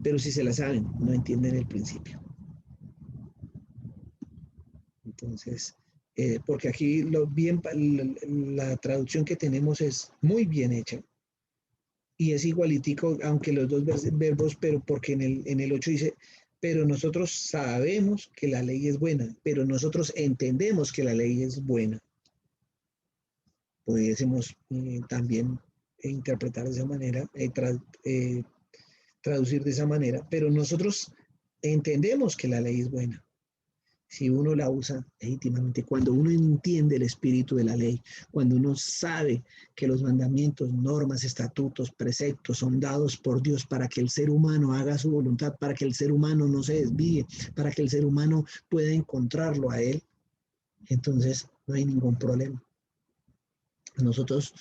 Pero si se la saben, no entienden el principio. Entonces, porque aquí la traducción que tenemos es muy bien hecha y es igualitico, aunque los dos verbos, pero porque en el 8 dice, pero nosotros sabemos que la ley es buena, pero nosotros entendemos que la ley es buena. Pudiésemos también interpretar de esa manera, traducir de esa manera, pero nosotros entendemos que la ley es buena. Si uno la usa legítimamente, cuando uno entiende el espíritu de la ley, cuando uno sabe que los mandamientos, normas, estatutos, preceptos son dados por Dios para que el ser humano haga su voluntad, para que el ser humano no se desvíe, para que el ser humano pueda encontrarlo a Él, entonces no hay ningún problema. Nosotros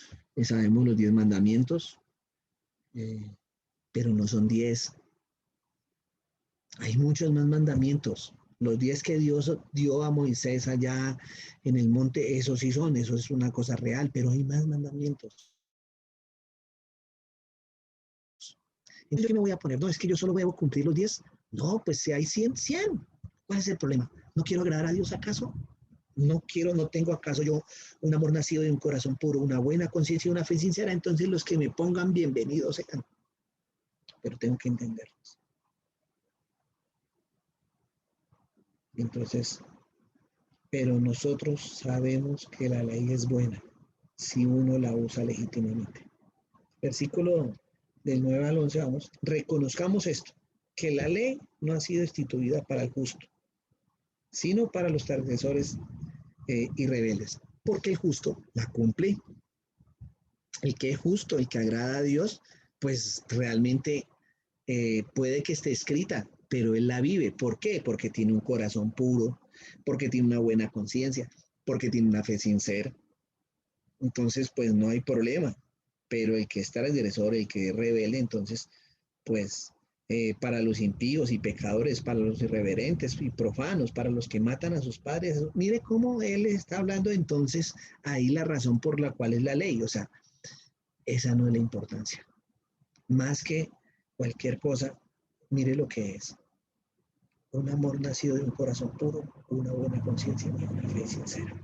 sabemos los 10 mandamientos, pero no son 10. Hay muchos más mandamientos. Los 10 que Dios dio a Moisés allá en el monte, esos sí son, eso es una cosa real, pero hay más mandamientos. Entonces, ¿qué me voy a poner? No, es que yo solo voy a cumplir los 10. No, pues si hay 100, 100. ¿Cuál es el problema? ¿No quiero agradar a Dios acaso? No tengo acaso yo un amor nacido de un corazón puro, una buena conciencia y una fe sincera. Entonces los que me pongan bienvenidos sean. Pero tengo que entenderlos. Entonces, pero nosotros sabemos que la ley es buena si uno la usa legítimamente. Versículo del 9 al 11, vamos, reconozcamos esto, que la ley no ha sido instituida para el justo, sino para los transgresores y rebeldes, porque el justo la cumple. El que es justo, el que agrada a Dios, pues realmente puede que esté escrita, pero él la vive. ¿Por qué? Porque tiene un corazón puro, porque tiene una buena conciencia, porque tiene una fe sincera. Entonces, pues no hay problema. Pero el que es transgresor, el que es rebelde, entonces, pues para los impíos y pecadores, para los irreverentes y profanos, para los que matan a sus padres, mire cómo él está hablando entonces ahí la razón por la cual es la ley. O sea, esa no es la importancia. Más que cualquier cosa, mire lo que es. Un amor nacido de un corazón puro, una buena conciencia y una fe sincera.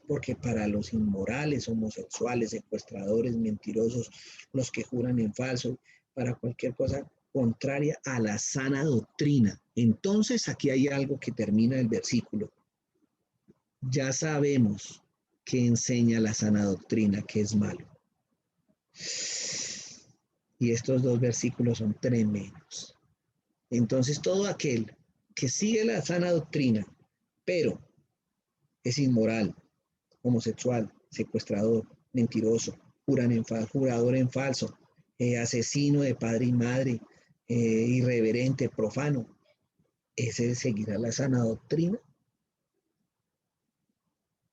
Porque para los inmorales, homosexuales, secuestradores, mentirosos, los que juran en falso, para cualquier cosa contraria a la sana doctrina. Entonces aquí hay algo que termina el versículo. Ya sabemos que enseña la sana doctrina, que es malo. Y estos dos versículos son tremendos. Entonces todo aquel que sigue la sana doctrina, pero es inmoral, homosexual, secuestrador, mentiroso, jurador en falso, asesino de padre y madre, irreverente, profano, ¿ese seguirá la sana doctrina?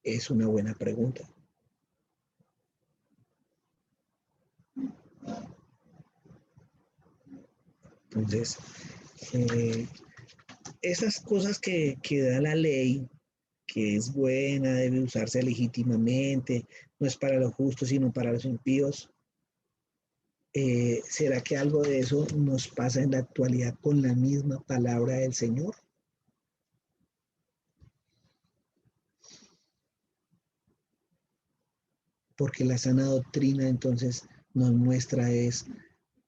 Es una buena pregunta. Entonces, esas cosas que da la ley, que es buena, debe usarse legítimamente, no es para los justos, sino para los impíos. ¿Será que algo de eso nos pasa en la actualidad con la misma palabra del Señor? Porque la sana doctrina entonces nos muestra es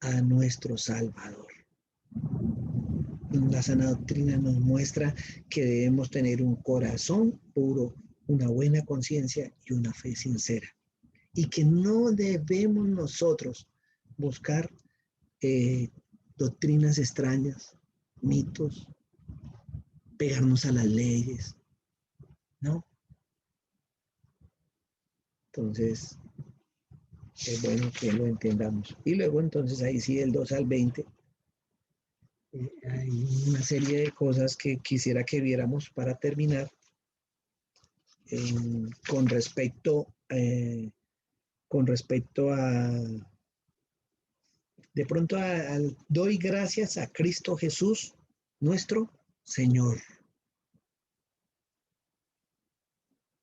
a nuestro Salvador. La sana doctrina nos muestra que debemos tener un corazón puro, una buena conciencia y una fe sincera. Y que no debemos nosotros buscar doctrinas extrañas, mitos, pegarnos a las leyes, ¿no? Entonces, es bueno que lo entendamos. Y luego entonces ahí sí, del 2 al 20, hay una serie de cosas que quisiera que viéramos para terminar con respecto a, de pronto doy gracias a Cristo Jesús, nuestro Señor.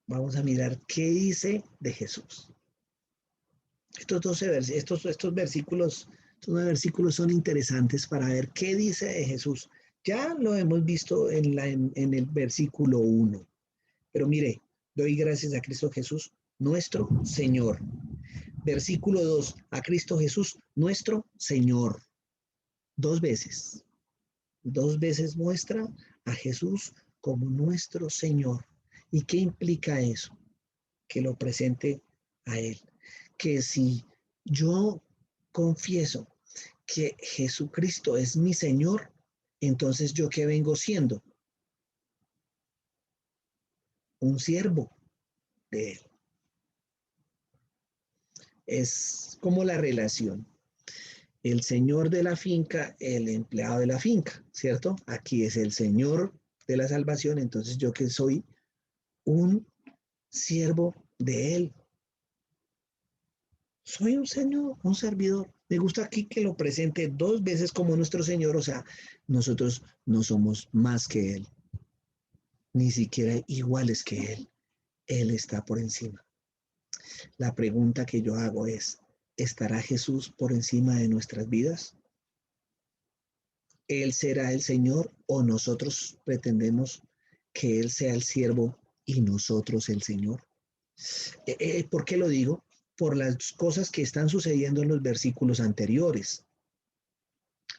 Vamos a mirar qué dice de Jesús. Estos versículos, estos 9 versículos son interesantes para ver qué dice de Jesús. Ya lo hemos visto en el versículo 1. Pero mire, doy gracias a Cristo Jesús, nuestro Señor. Versículo 2, a Cristo Jesús, nuestro Señor. 2 veces. 2 veces muestra a Jesús como nuestro Señor. ¿Y qué implica eso? Que lo presente a Él. Que si yo confieso que Jesucristo es mi Señor, entonces ¿yo qué vengo siendo? Un siervo de Él. Es como la relación. El señor de la finca, el empleado de la finca, ¿cierto? Aquí es el Señor de la salvación, entonces yo que soy un siervo de Él. Soy un señor, un servidor. Me gusta aquí que lo presente 2 veces como nuestro Señor, o sea, nosotros no somos más que Él, ni siquiera iguales que Él. Él está por encima. La pregunta que yo hago es, ¿estará Jesús por encima de nuestras vidas? ¿Él será el Señor o nosotros pretendemos que Él sea el siervo y nosotros el Señor? ¿Por qué lo digo? Por las cosas que están sucediendo en los versículos anteriores.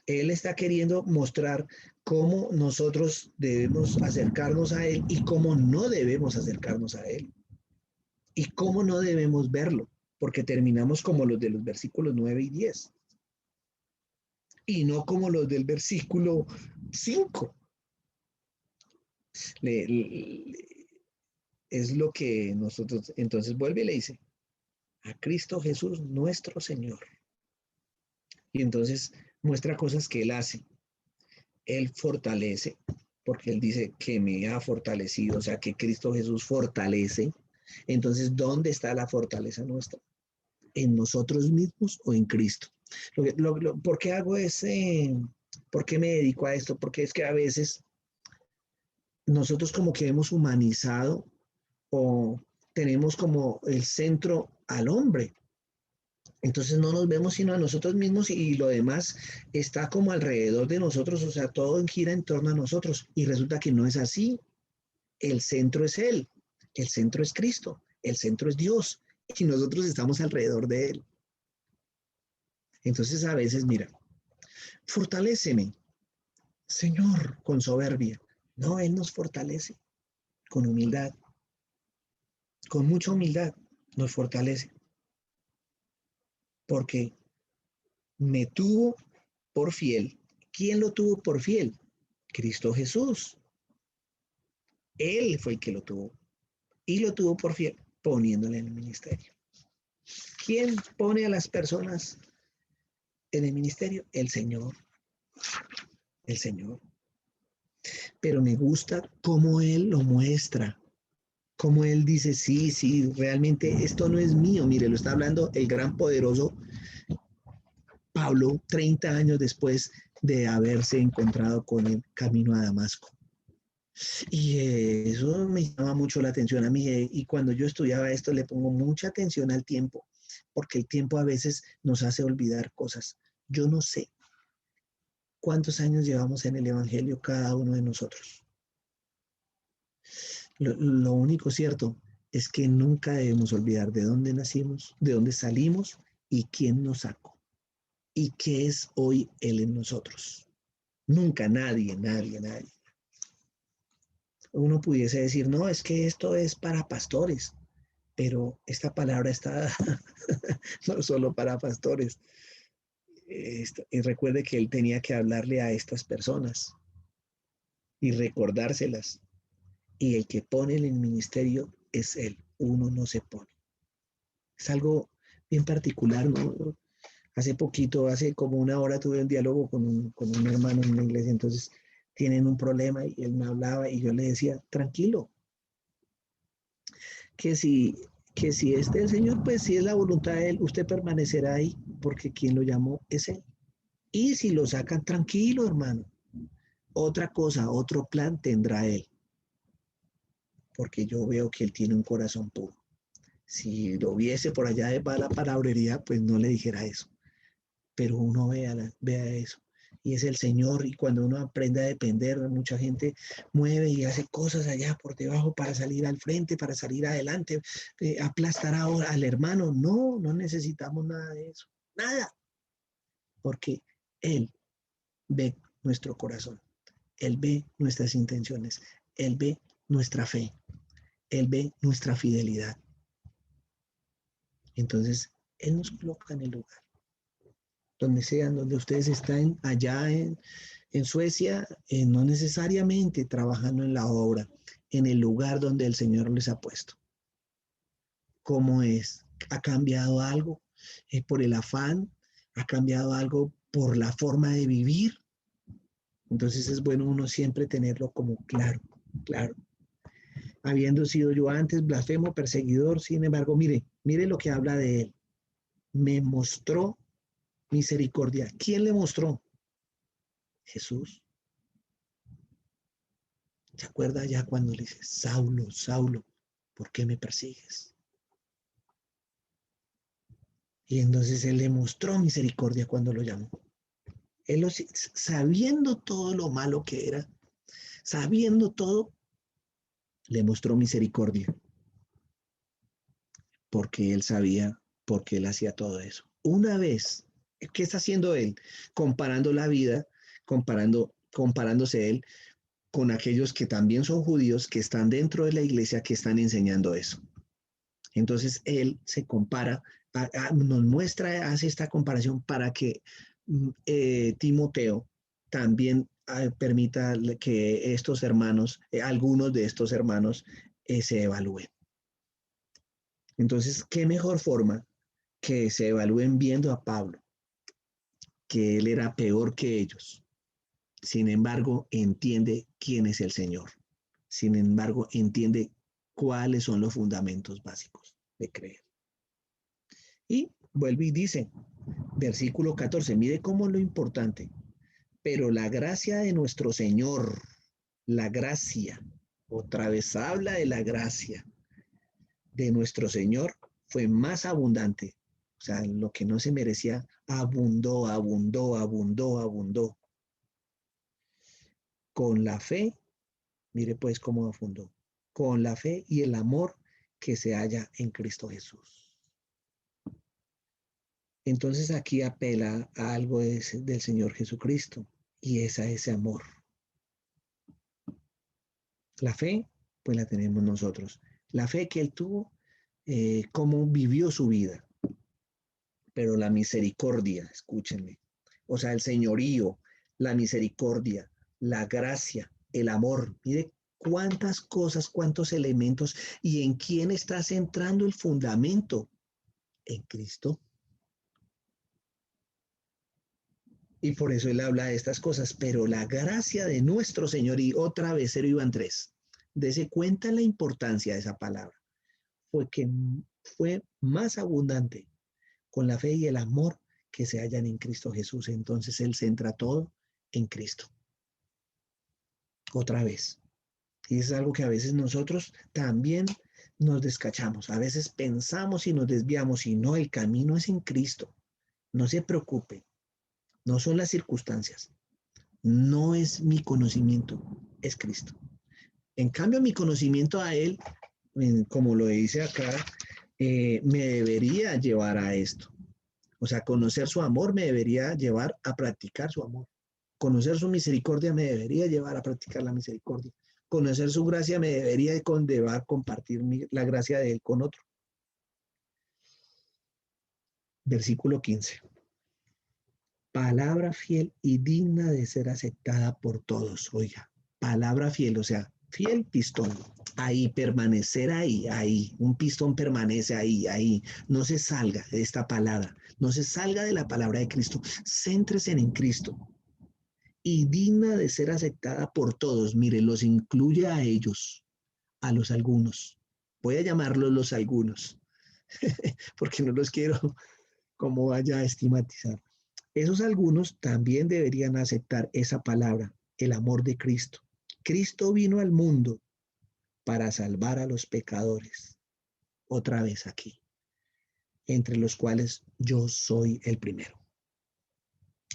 Él está queriendo mostrar cómo nosotros debemos acercarnos a Él y cómo no debemos acercarnos a Él. Y cómo no debemos verlo, porque terminamos como los de los versículos 9 y 10. Y no como los del versículo 5. Es lo que nosotros, entonces vuelve y le dice, a Cristo Jesús nuestro Señor. Y entonces muestra cosas que Él hace. Él fortalece, porque Él dice que me ha fortalecido, o sea que Cristo Jesús fortalece. Entonces, ¿dónde está la fortaleza nuestra? ¿En nosotros mismos o en Cristo? ¿Por qué hago por qué me dedico a esto? Porque es que a veces nosotros como que hemos humanizado o tenemos como el centro al hombre. Entonces no nos vemos sino a nosotros mismos y lo demás está como alrededor de nosotros, o sea, todo gira en torno a nosotros. Y resulta que no es así. El centro es Él, el centro es Cristo, el centro es Dios y nosotros estamos alrededor de Él. Entonces a veces, mira, fortaléceme, Señor, con soberbia. No, Él nos fortalece con humildad, con mucha humildad nos fortalece, porque me tuvo por fiel. ¿Quién lo tuvo por fiel? Cristo Jesús. Él fue el que lo tuvo y lo tuvo por fiel, poniéndole en el ministerio. ¿Quién pone a las personas en el ministerio? El Señor. El Señor. Pero me gusta cómo Él lo muestra. Cómo Él dice, sí, sí, realmente esto no es mío. Mire, lo está hablando el gran poderoso Pablo 30 años después de haberse encontrado con el camino a Damasco. Y eso me llama mucho la atención a mí. Y cuando yo estudiaba esto le pongo mucha atención al tiempo, porque el tiempo a veces nos hace olvidar cosas. Yo no sé cuántos años llevamos en el Evangelio cada uno de nosotros. Lo único cierto es que nunca debemos olvidar de dónde nacimos, de dónde salimos y quién nos sacó. Y qué es hoy Él en nosotros. Nunca, nadie. Uno pudiese decir, no, es que esto es para pastores, pero esta palabra está no solo para pastores. Y recuerde que Él tenía que hablarle a estas personas y recordárselas. Y el que pone en el ministerio es Él, uno no se pone. Es algo bien particular, ¿no? Hace poquito, hace como una hora tuve un diálogo con un hermano en una iglesia, entonces tienen un problema y él me hablaba y yo le decía, tranquilo, que si, que si este es el Señor, pues si es la voluntad de Él, usted permanecerá ahí porque quien lo llamó es Él. Y si lo sacan, tranquilo, hermano, otra cosa, otro plan tendrá Él, porque yo veo que Él tiene un corazón puro. Si lo viese por allá de la palabrería, pues no le dijera eso. Pero uno vea eso. Y es el Señor, y cuando uno aprende a depender, mucha gente mueve y hace cosas allá por debajo para salir al frente, para salir adelante, aplastar ahora al hermano. No, no necesitamos nada de eso. Nada. Porque Él ve nuestro corazón. Él ve nuestras intenciones, Él ve nuestra fe, Él ve nuestra fidelidad. Entonces, Él nos coloca en el lugar. Donde sean, donde ustedes están, allá en Suecia, no necesariamente trabajando en la obra, en el lugar donde el Señor les ha puesto. ¿Cómo es? ¿Ha cambiado algo por el afán? ¿Ha cambiado algo por la forma de vivir? Entonces es bueno uno siempre tenerlo como claro, claro. Habiendo sido yo antes blasfemo, perseguidor, sin embargo, mire lo que habla de él. Me mostró misericordia. ¿Quién le mostró? Jesús. ¿Se acuerda ya cuando le dice, Saulo, Saulo, ¿por qué me persigues? Y entonces él le mostró misericordia cuando lo llamó. Él sabiendo todo lo malo que era, sabiendo todo, le mostró misericordia, porque él sabía por qué él hacía todo eso. Una vez, ¿qué está haciendo él? Comparando la vida, comparándose él con aquellos que también son judíos, que están dentro de la iglesia, que están enseñando eso. Entonces él se compara, nos muestra, hace esta comparación para que Timoteo también permita que estos hermanos, algunos de estos hermanos, se evalúen. Entonces, ¿qué mejor forma que se evalúen viendo a Pablo, que él era peor que ellos? Sin embargo, entiende quién es el Señor. Sin embargo, entiende cuáles son los fundamentos básicos de creer. Y vuelve y dice, versículo 14, mire cómo lo importante. Pero la gracia de nuestro Señor, la gracia, otra vez habla de la gracia de nuestro Señor, fue más abundante. O sea, lo que no se merecía, abundó, abundó, abundó, abundó. Con la fe, mire pues cómo abundó. Con la fe y el amor que se halla en Cristo Jesús. Entonces aquí apela a algo del Señor Jesucristo y es a ese amor. La fe, pues la tenemos nosotros. La fe que Él tuvo, cómo vivió su vida. Pero la misericordia, escúchenme, o sea, el señorío, la misericordia, la gracia, el amor. Mire cuántas cosas, cuántos elementos y en quién está centrando el fundamento. En Cristo. Y por eso él habla de estas cosas, pero la gracia de nuestro Señor, y otra vez 0 iban 3, dese cuenta la importancia de esa palabra, fue que fue más abundante con la fe y el amor que se hallan en Cristo Jesús. Entonces él centra todo en Cristo. Otra vez. Y es algo que a veces nosotros también nos descachamos. A veces pensamos y nos desviamos y no, el camino es en Cristo. No se preocupe. No son las circunstancias. No es mi conocimiento, es Cristo. En cambio, mi conocimiento a Él, como lo dice acá, me debería llevar a esto. O sea, conocer su amor me debería llevar a practicar su amor. Conocer su misericordia me debería llevar a practicar la misericordia. Conocer su gracia me debería llevar a compartir la gracia de Él con otro. Versículo 15. Palabra fiel y digna de ser aceptada por todos. Oiga, palabra fiel, o sea, fiel pistón. Ahí, permanecer ahí, ahí. Un pistón permanece ahí, ahí. No se salga de esta palabra. No se salga de la palabra de Cristo. Céntrese en Cristo. Y digna de ser aceptada por todos. Mire, los incluye a ellos, a los algunos. Voy a llamarlos los algunos, porque no los quiero como vaya a estigmatizar. Esos algunos también deberían aceptar esa palabra, el amor de Cristo. Cristo vino al mundo para salvar a los pecadores. Otra vez aquí, entre los cuales yo soy el primero.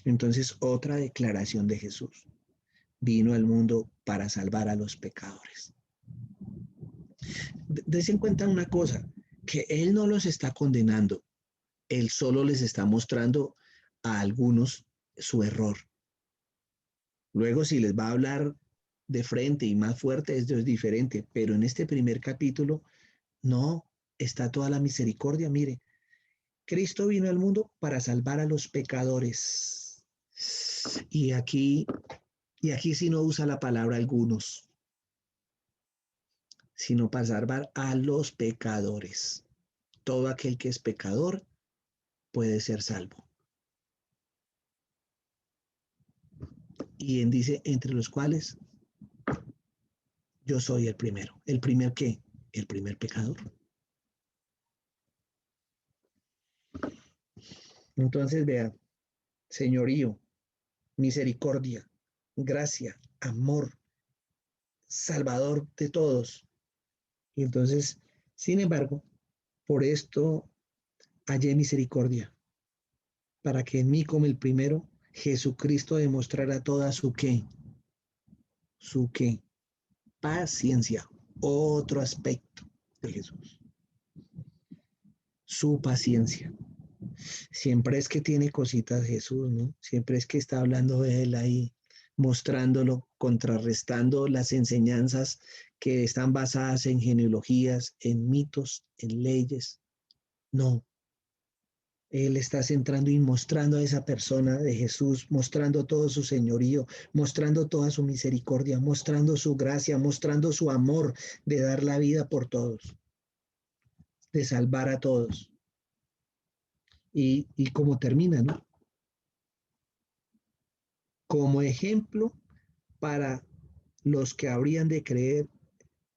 Entonces, otra declaración de Jesús. Vino al mundo para salvar a los pecadores. Des en cuenta una cosa, que Él no los está condenando. Él solo les está mostrando a algunos su error. Luego, si les va a hablar de frente y más fuerte, esto es diferente, pero en este primer capítulo no está toda la misericordia. Mire, Cristo vino al mundo para salvar a los pecadores. Y aquí, y aquí sí no usa la palabra algunos, sino para salvar a los pecadores. Todo aquel que es pecador puede ser salvo. Y él dice, entre los cuales yo soy el primero. ¿El primer qué? El primer pecador. Entonces, vea, señorío, misericordia, gracia, amor, salvador de todos. Y entonces, sin embargo, por esto hallé misericordia, para que en mí como el primero, Jesucristo demostrara toda su qué, paciencia, otro aspecto de Jesús, su paciencia. Siempre es que tiene cositas Jesús, ¿no? Siempre es que está hablando de él ahí, mostrándolo, contrarrestando las enseñanzas que están basadas en genealogías, en mitos, en leyes. No, él está centrando y mostrando a esa persona de Jesús, mostrando todo su señorío, mostrando toda su misericordia, mostrando su gracia, mostrando su amor de dar la vida por todos, de salvar a todos. Y como termina, ¿no? Como ejemplo para los que habrían de creer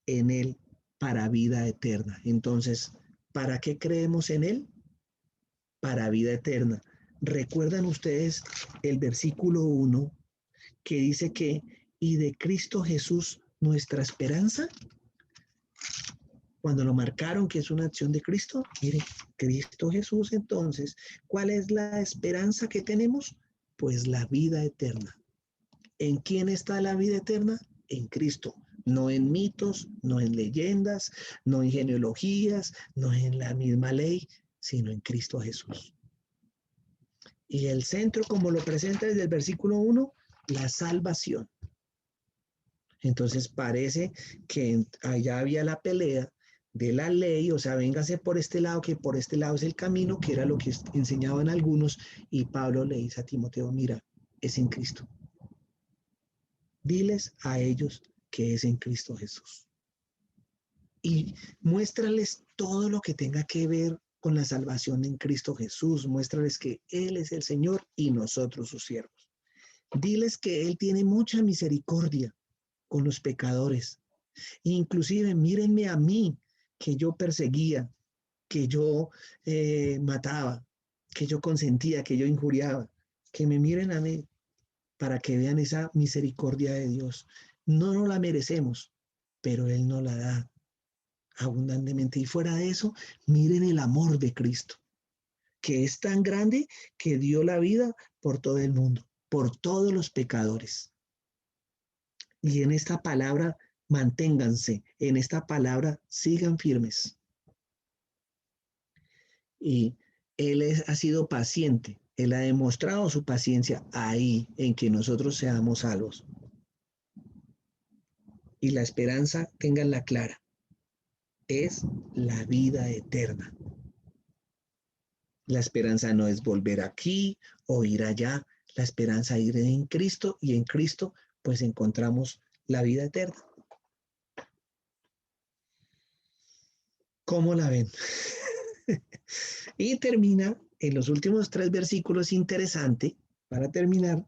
en Él para vida eterna. Entonces, ¿para qué creemos en Él? Para vida eterna. ¿Recuerdan ustedes el versículo 1 que dice que, y de Cristo Jesús nuestra esperanza? Cuando lo marcaron que es una acción de Cristo, mire, Cristo Jesús entonces, ¿cuál es la esperanza que tenemos? Pues la vida eterna. ¿En quién está la vida eterna? En Cristo. No en mitos, no en leyendas, no en genealogías, no en la misma ley, sino en Cristo Jesús. Y el centro, como lo presenta desde el versículo 1, la salvación. Entonces parece que allá había la pelea de la ley, o sea, véngase por este lado, que por este lado es el camino, que era lo que enseñaban algunos, y Pablo le dice a Timoteo, mira, es en Cristo. Diles a ellos que es en Cristo Jesús. Y muéstrales todo lo que tenga que ver con la salvación en Cristo Jesús. Muéstrales que Él es el Señor y nosotros sus siervos. Diles que Él tiene mucha misericordia con los pecadores. Inclusive mírenme a mí, que yo perseguía, que yo mataba, que yo consentía, que yo injuriaba. Que me miren a mí para que vean esa misericordia de Dios. No nos la merecemos, pero Él nos la da abundantemente. Y fuera de eso, miren el amor de Cristo, que es tan grande que dio la vida por todo el mundo, por todos los pecadores. Y en esta palabra, manténganse, en esta palabra, sigan firmes. Y ha sido paciente, Él ha demostrado su paciencia ahí, en que nosotros seamos salvos. Y la esperanza, ténganla clara, es la vida eterna. La esperanza no es volver aquí o ir allá, la esperanza es ir en Cristo y en Cristo pues encontramos la vida eterna. ¿Cómo la ven? Y termina en los últimos 3 versículos, interesante, para terminar,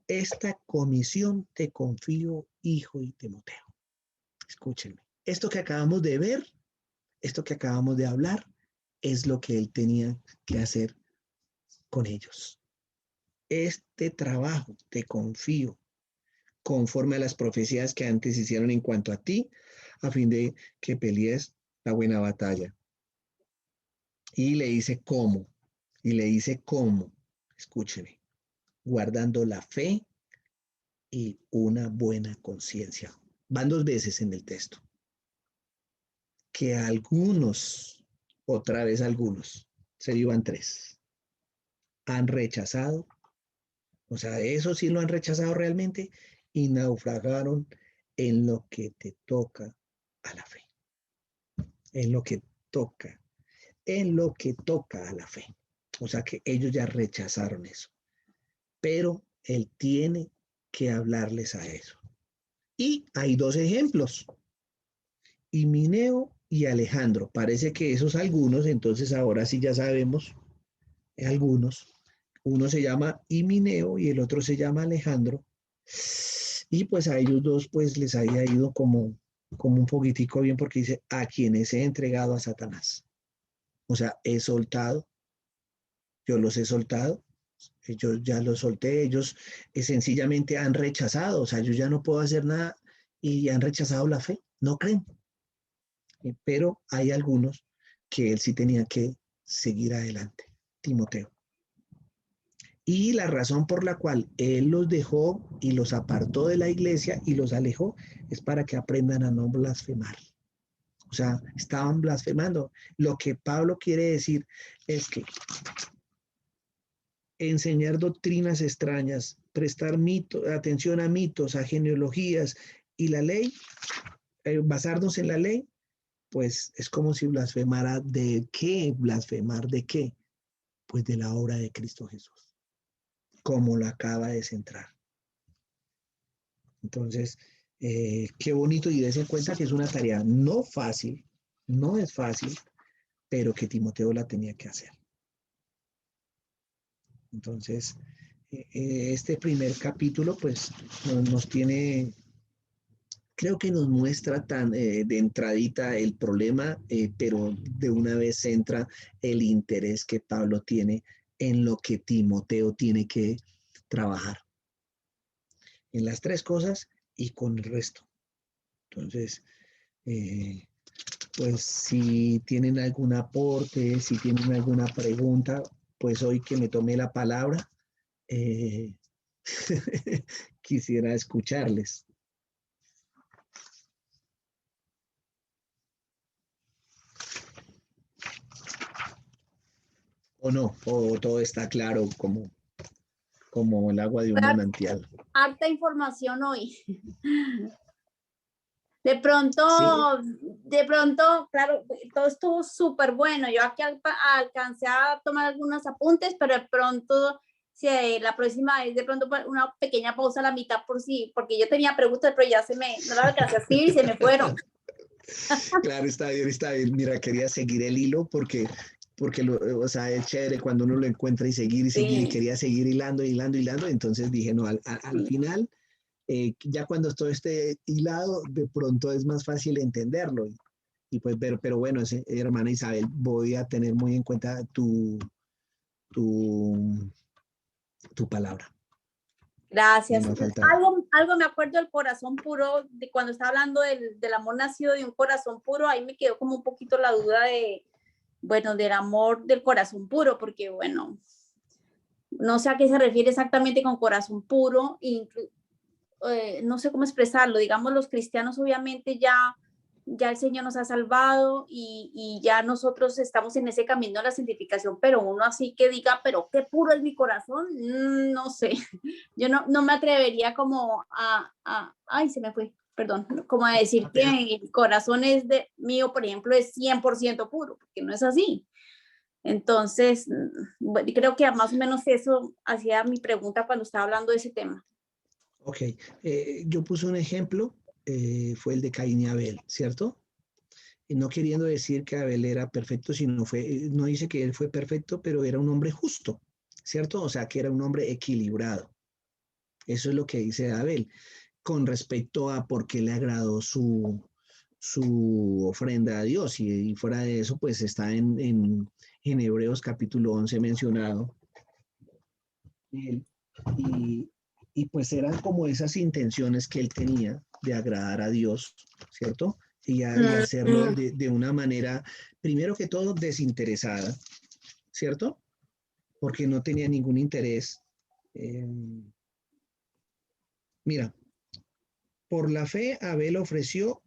esta comisión te confío, hijo y Timoteo. Escúchenme, esto que acabamos de ver, esto que acabamos de hablar, es lo que él tenía que hacer con ellos. Este trabajo te confío, conforme a las profecías que antes hicieron en cuanto a ti, a fin de que pelees la buena batalla. Y le dice cómo, escúcheme, guardando la fe y una buena conciencia. Van 2 veces en el texto. Que algunos, otra vez algunos, se iban 3, han rechazado O sea, eso sí lo han rechazado realmente y naufragaron en lo que te toca a la fe, en lo que toca, en lo que toca a la fe. O sea que ellos ya rechazaron eso, pero él tiene que hablarles a eso. Y hay dos ejemplos, Himeneo y Alejandro. Parece que esos algunos, entonces ahora sí ya sabemos, algunos. Uno se llama Himeneo y el otro se llama Alejandro. Y pues a ellos dos pues les haya ido como un poquitico bien porque dice, a quienes he entregado a Satanás. O sea, he soltado, yo los he soltado, yo ya los solté, ellos sencillamente han rechazado, o sea, yo ya no puedo hacer nada y han rechazado la fe, no creen. Pero hay algunos que él sí tenía que seguir adelante, Timoteo. Y la razón por la cual él los dejó y los apartó de la iglesia y los alejó es para que aprendan a no blasfemar. O sea, estaban blasfemando. Lo que Pablo quiere decir es que enseñar doctrinas extrañas, prestar atención a mitos, a genealogías y la ley, basarnos en la ley, pues es como si blasfemara de qué, blasfemar de qué, pues de la obra de Cristo Jesús, como lo acaba de centrar. Entonces, qué bonito y des en cuenta que es una tarea no fácil, no es fácil, pero que Timoteo la tenía que hacer. Entonces, este primer capítulo, pues, nos tiene, creo que nos muestra de entradita el problema, pero de una vez centra el interés que Pablo tiene en lo que Timoteo tiene que trabajar. En las tres cosas y con el resto. Entonces, pues si tienen algún aporte, si tienen alguna pregunta, pues hoy que me tomé la palabra, eh, quisiera escucharles. O no, o todo está claro como el agua de un manantial. Harta información hoy. Sí. De pronto, claro, todo estuvo súper bueno. Yo aquí alcancé a tomar algunos apuntes, pero de pronto, si la próxima vez, de pronto una pequeña pausa a la mitad porque yo tenía preguntas, pero ya no la alcancé a escribir y se me fueron. Claro, está bien, está bien. Mira, quería seguir el hilo porque o sea, es chévere cuando uno lo encuentra y seguir, Sí. y quería seguir hilando. Entonces dije, no, al final, ya cuando todo esté hilado, de pronto es más fácil entenderlo. Y pues, pero bueno, hermana Isabel, voy a tener muy en cuenta tu palabra. Gracias. No faltaba. Algo me acuerdo del corazón puro, de cuando estaba hablando del amor nacido de un corazón puro, ahí me quedó como un poquito la duda del amor del corazón puro, porque bueno, no sé a qué se refiere exactamente con corazón puro, no sé cómo expresarlo, digamos los cristianos obviamente ya el Señor nos ha salvado y ya nosotros estamos en ese camino de la santificación, pero uno así que diga, pero qué puro es mi corazón, no sé, yo no me atrevería como ay, se me fue, perdón, como a decir que el corazón mío, por ejemplo, es 100% puro, porque no es así. Entonces, creo que más o menos eso hacía mi pregunta cuando estaba hablando de ese tema. Ok, yo puse un ejemplo, fue el de Caín y Abel, ¿cierto? Y no queriendo decir que Abel era perfecto, no dice que él fue perfecto, pero era un hombre justo, ¿cierto? O sea, que era un hombre equilibrado. Eso es lo que dice Abel, con respecto a por qué le agradó su ofrenda a Dios. Y fuera de eso, pues está en Hebreos capítulo 11 mencionado. Y pues eran como esas intenciones que él tenía de agradar a Dios, ¿cierto? Y hacerlo de una manera, primero que todo, desinteresada, ¿cierto? Porque no tenía ningún interés. Mira, por la fe Abel ofreció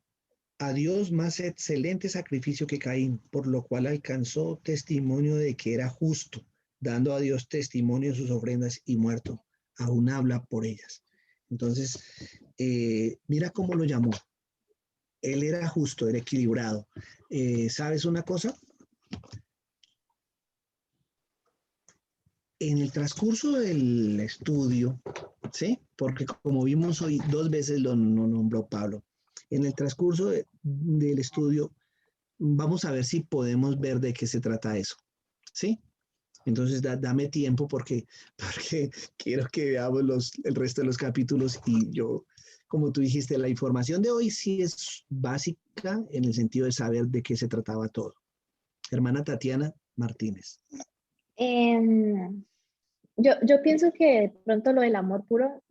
a Dios más excelente sacrificio que Caín, por lo cual alcanzó testimonio de que era justo, dando a Dios testimonio de sus ofrendas y muerto aún habla por ellas. Entonces, mira cómo lo llamó. Él era justo, era equilibrado. ¿Sabes una cosa? En el transcurso del estudio, ¿sí? Porque como vimos hoy, 2 veces lo nombró Pablo. En el transcurso del estudio, vamos a ver si podemos ver de qué se trata eso, ¿sí? Entonces, dame tiempo porque quiero que veamos el resto de los capítulos y yo, como tú dijiste, la información de hoy sí es básica en el sentido de saber de qué se trataba todo. Hermana Tatiana Martínez. Em, yo pienso que de pronto lo del amor puro,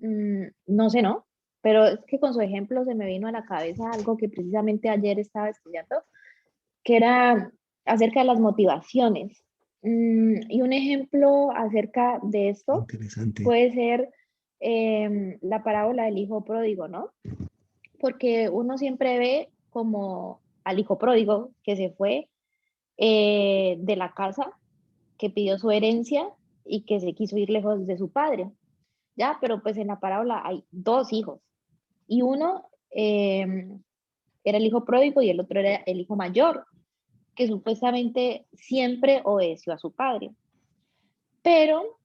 no sé, ¿no? Pero es que con su ejemplo se me vino a la cabeza algo que precisamente ayer estaba estudiando, que era acerca de las motivaciones. Y un ejemplo acerca de esto Interesante. puede ser la parábola del hijo pródigo, ¿no? Porque uno siempre ve como al hijo pródigo que se fue de la casa, que pidió su herencia y que se quiso ir lejos de su padre, ¿ya? Pero pues en la parábola hay dos hijos y uno era el hijo pródigo y el otro era el hijo mayor, que supuestamente siempre obedeció a su padre. Pero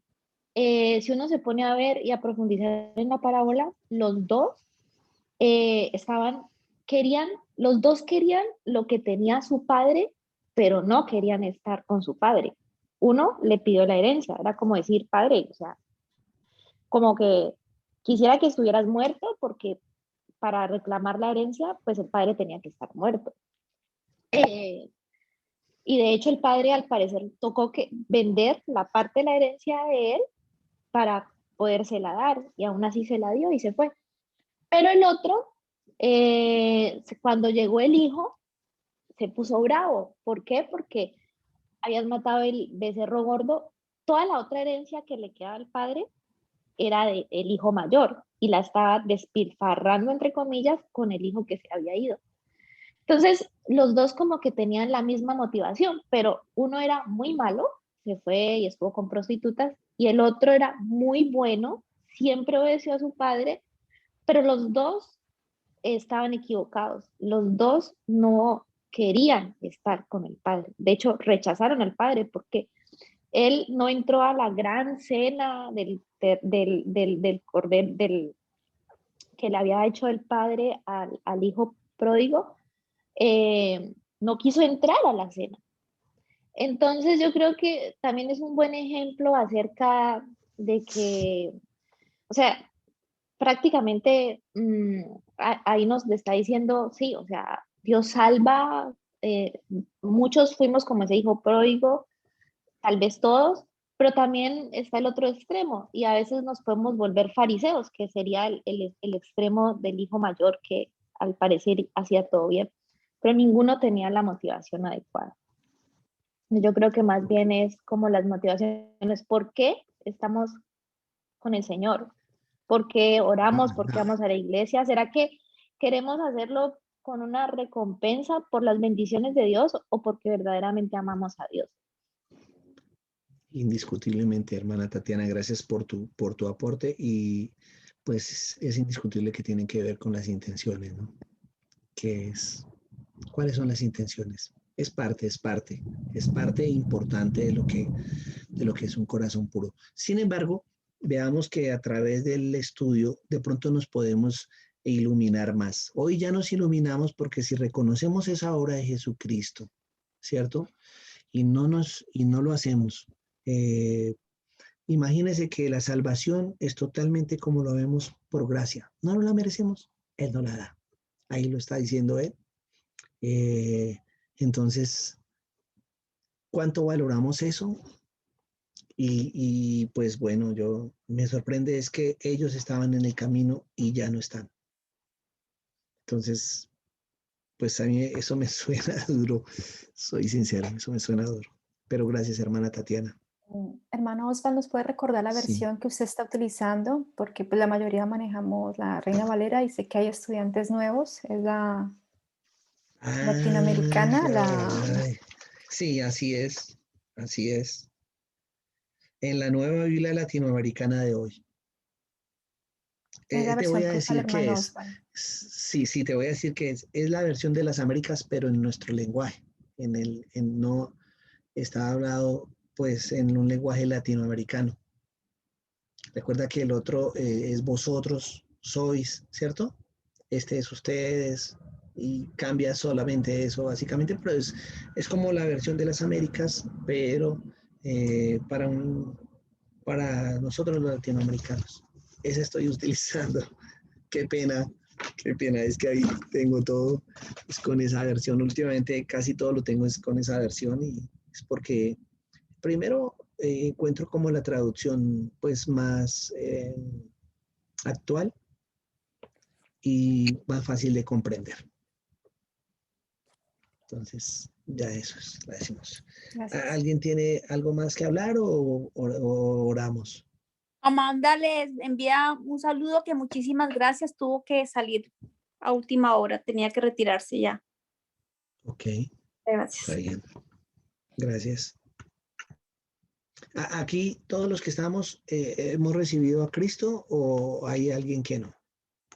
si uno se pone a ver y a profundizar en la parábola, los dos estaban, los dos querían lo que tenía su padre, pero no querían estar con su padre. Uno le pidió la herencia, era como decir, padre, o sea, como que quisiera que estuvieras muerto porque para reclamar la herencia, pues el padre tenía que estar muerto. Y de hecho el padre al parecer tocó que vender la parte de la herencia de él para podérsela dar y aún así se la dio y se fue. Pero el otro, cuando llegó el hijo, se puso bravo. ¿Por qué? Porque habían matado el becerro gordo. Toda la otra herencia que le quedaba al padre era del hijo mayor y la estaba despilfarrando, entre comillas, con el hijo que se había ido. Entonces, los dos como que tenían la misma motivación, pero uno era muy malo, se fue y estuvo con prostitutas, y el otro era muy bueno, siempre obedeció a su padre, pero los dos estaban equivocados. Los dos no querían estar con el padre. De hecho, rechazaron al padre porque él no entró a la gran cena del cordero que le había hecho el padre al hijo pródigo. No quiso entrar a la cena. Entonces yo creo que también es un buen ejemplo acerca de que, o sea, prácticamente ahí nos está diciendo, sí, o sea, Dios salva, muchos fuimos como ese hijo pródigo, tal vez todos, pero también está el otro extremo y a veces nos podemos volver fariseos, que sería el extremo del hijo mayor que al parecer hacía todo bien, pero ninguno tenía la motivación adecuada. Yo creo que más bien es como las motivaciones, ¿por qué estamos con el Señor? ¿Por qué oramos? ¿Por qué vamos a la iglesia? ¿Será que queremos hacerlo con una recompensa por las bendiciones de Dios o porque verdaderamente amamos a Dios? Indiscutiblemente, hermana Tatiana, gracias por tu aporte y pues es indiscutible que tienen que ver con las intenciones, ¿no? ¿Cuáles son las intenciones? Es parte importante de lo que es un corazón puro. Sin embargo, veamos que a través del estudio de pronto nos podemos iluminar más. Hoy ya nos iluminamos porque si reconocemos esa obra de Jesucristo, ¿cierto? Y no lo hacemos. Imagínese que la salvación es totalmente como lo vemos por gracia. No nos la merecemos, Él no la da. Ahí lo está diciendo Él. Entonces, ¿cuánto valoramos eso? Y pues bueno, me sorprende es que ellos estaban en el camino y ya no están. Entonces, pues a mí eso me suena duro, soy sincero, eso me suena duro. Pero gracias, hermana Tatiana. Hermano Osvaldo, ¿nos puede recordar la Sí. versión que usted está utilizando? Porque pues, la mayoría manejamos la Reina Valera y sé que hay estudiantes nuevos. Es la latinoamericana, Ay. Sí, así es, así es. En la nueva Biblia latinoamericana de hoy. Es la Te voy versión a que usa el decir qué hermano es. Osvaldo. Sí, te voy a decir que es la versión de las Américas, pero en nuestro lenguaje. No está hablado pues en un lenguaje latinoamericano. Recuerda que el otro es vosotros, sois, ¿cierto? Este es ustedes y cambia solamente eso básicamente, pero es como la versión de las Américas, pero eh, para, un, para nosotros los latinoamericanos. Esa estoy utilizando. Qué pena, qué pena, es que ahí tengo todo es con esa versión. Últimamente casi todo lo tengo es con esa versión y es porque primero encuentro como la traducción pues más actual y más fácil de comprender. Entonces, ya eso es, la decimos. Gracias. ¿Alguien tiene algo más que hablar o oramos? Amanda les envía un saludo que muchísimas gracias, tuvo que salir a última hora, tenía que retirarse ya. Ok, está Gracias. bien. Gracias. Aquí todos los que estamos, ¿hemos recibido a Cristo o hay alguien que no?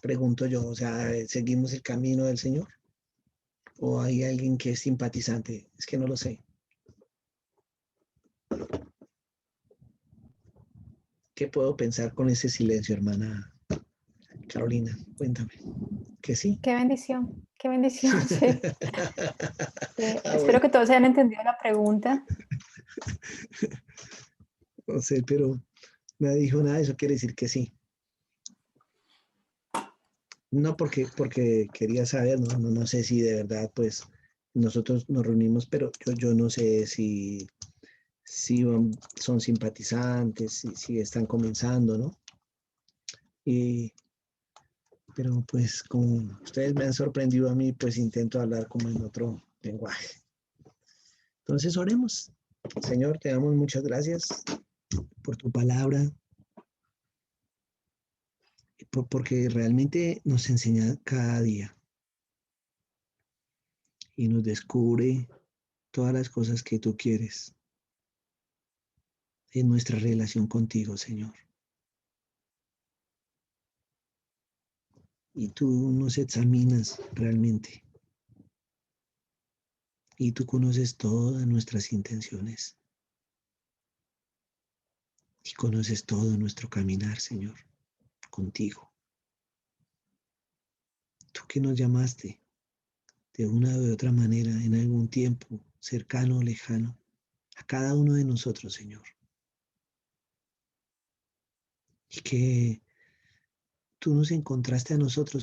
Pregunto yo, o sea, ¿seguimos el camino del Señor? ¿O hay alguien que es simpatizante? Es que no lo sé. ¿Qué puedo pensar con ese silencio, hermana Carolina? Cuéntame. ¿Que sí? Qué bendición, sí. Ah, Espero bueno, que todos hayan entendido la pregunta. no sé, pero nadie dijo nada, eso quiere decir que sí. No porque quería saber, no sé si de verdad, pues, nosotros nos reunimos, pero yo no sé si son simpatizantes, si están comenzando, ¿no? Y, pero pues como ustedes me han sorprendido a mí, pues intento hablar como en otro lenguaje. Entonces oremos. Señor, te damos muchas gracias por tu palabra, porque realmente nos enseña cada día y nos descubre todas las cosas que tú quieres en nuestra relación contigo, Señor. Y tú nos examinas realmente y tú conoces todas nuestras intenciones y conoces todo nuestro caminar, Señor, contigo. Tú que nos llamaste de una o de otra manera en algún tiempo cercano o lejano a cada uno de nosotros, Señor. Y que tú nos encontraste a nosotros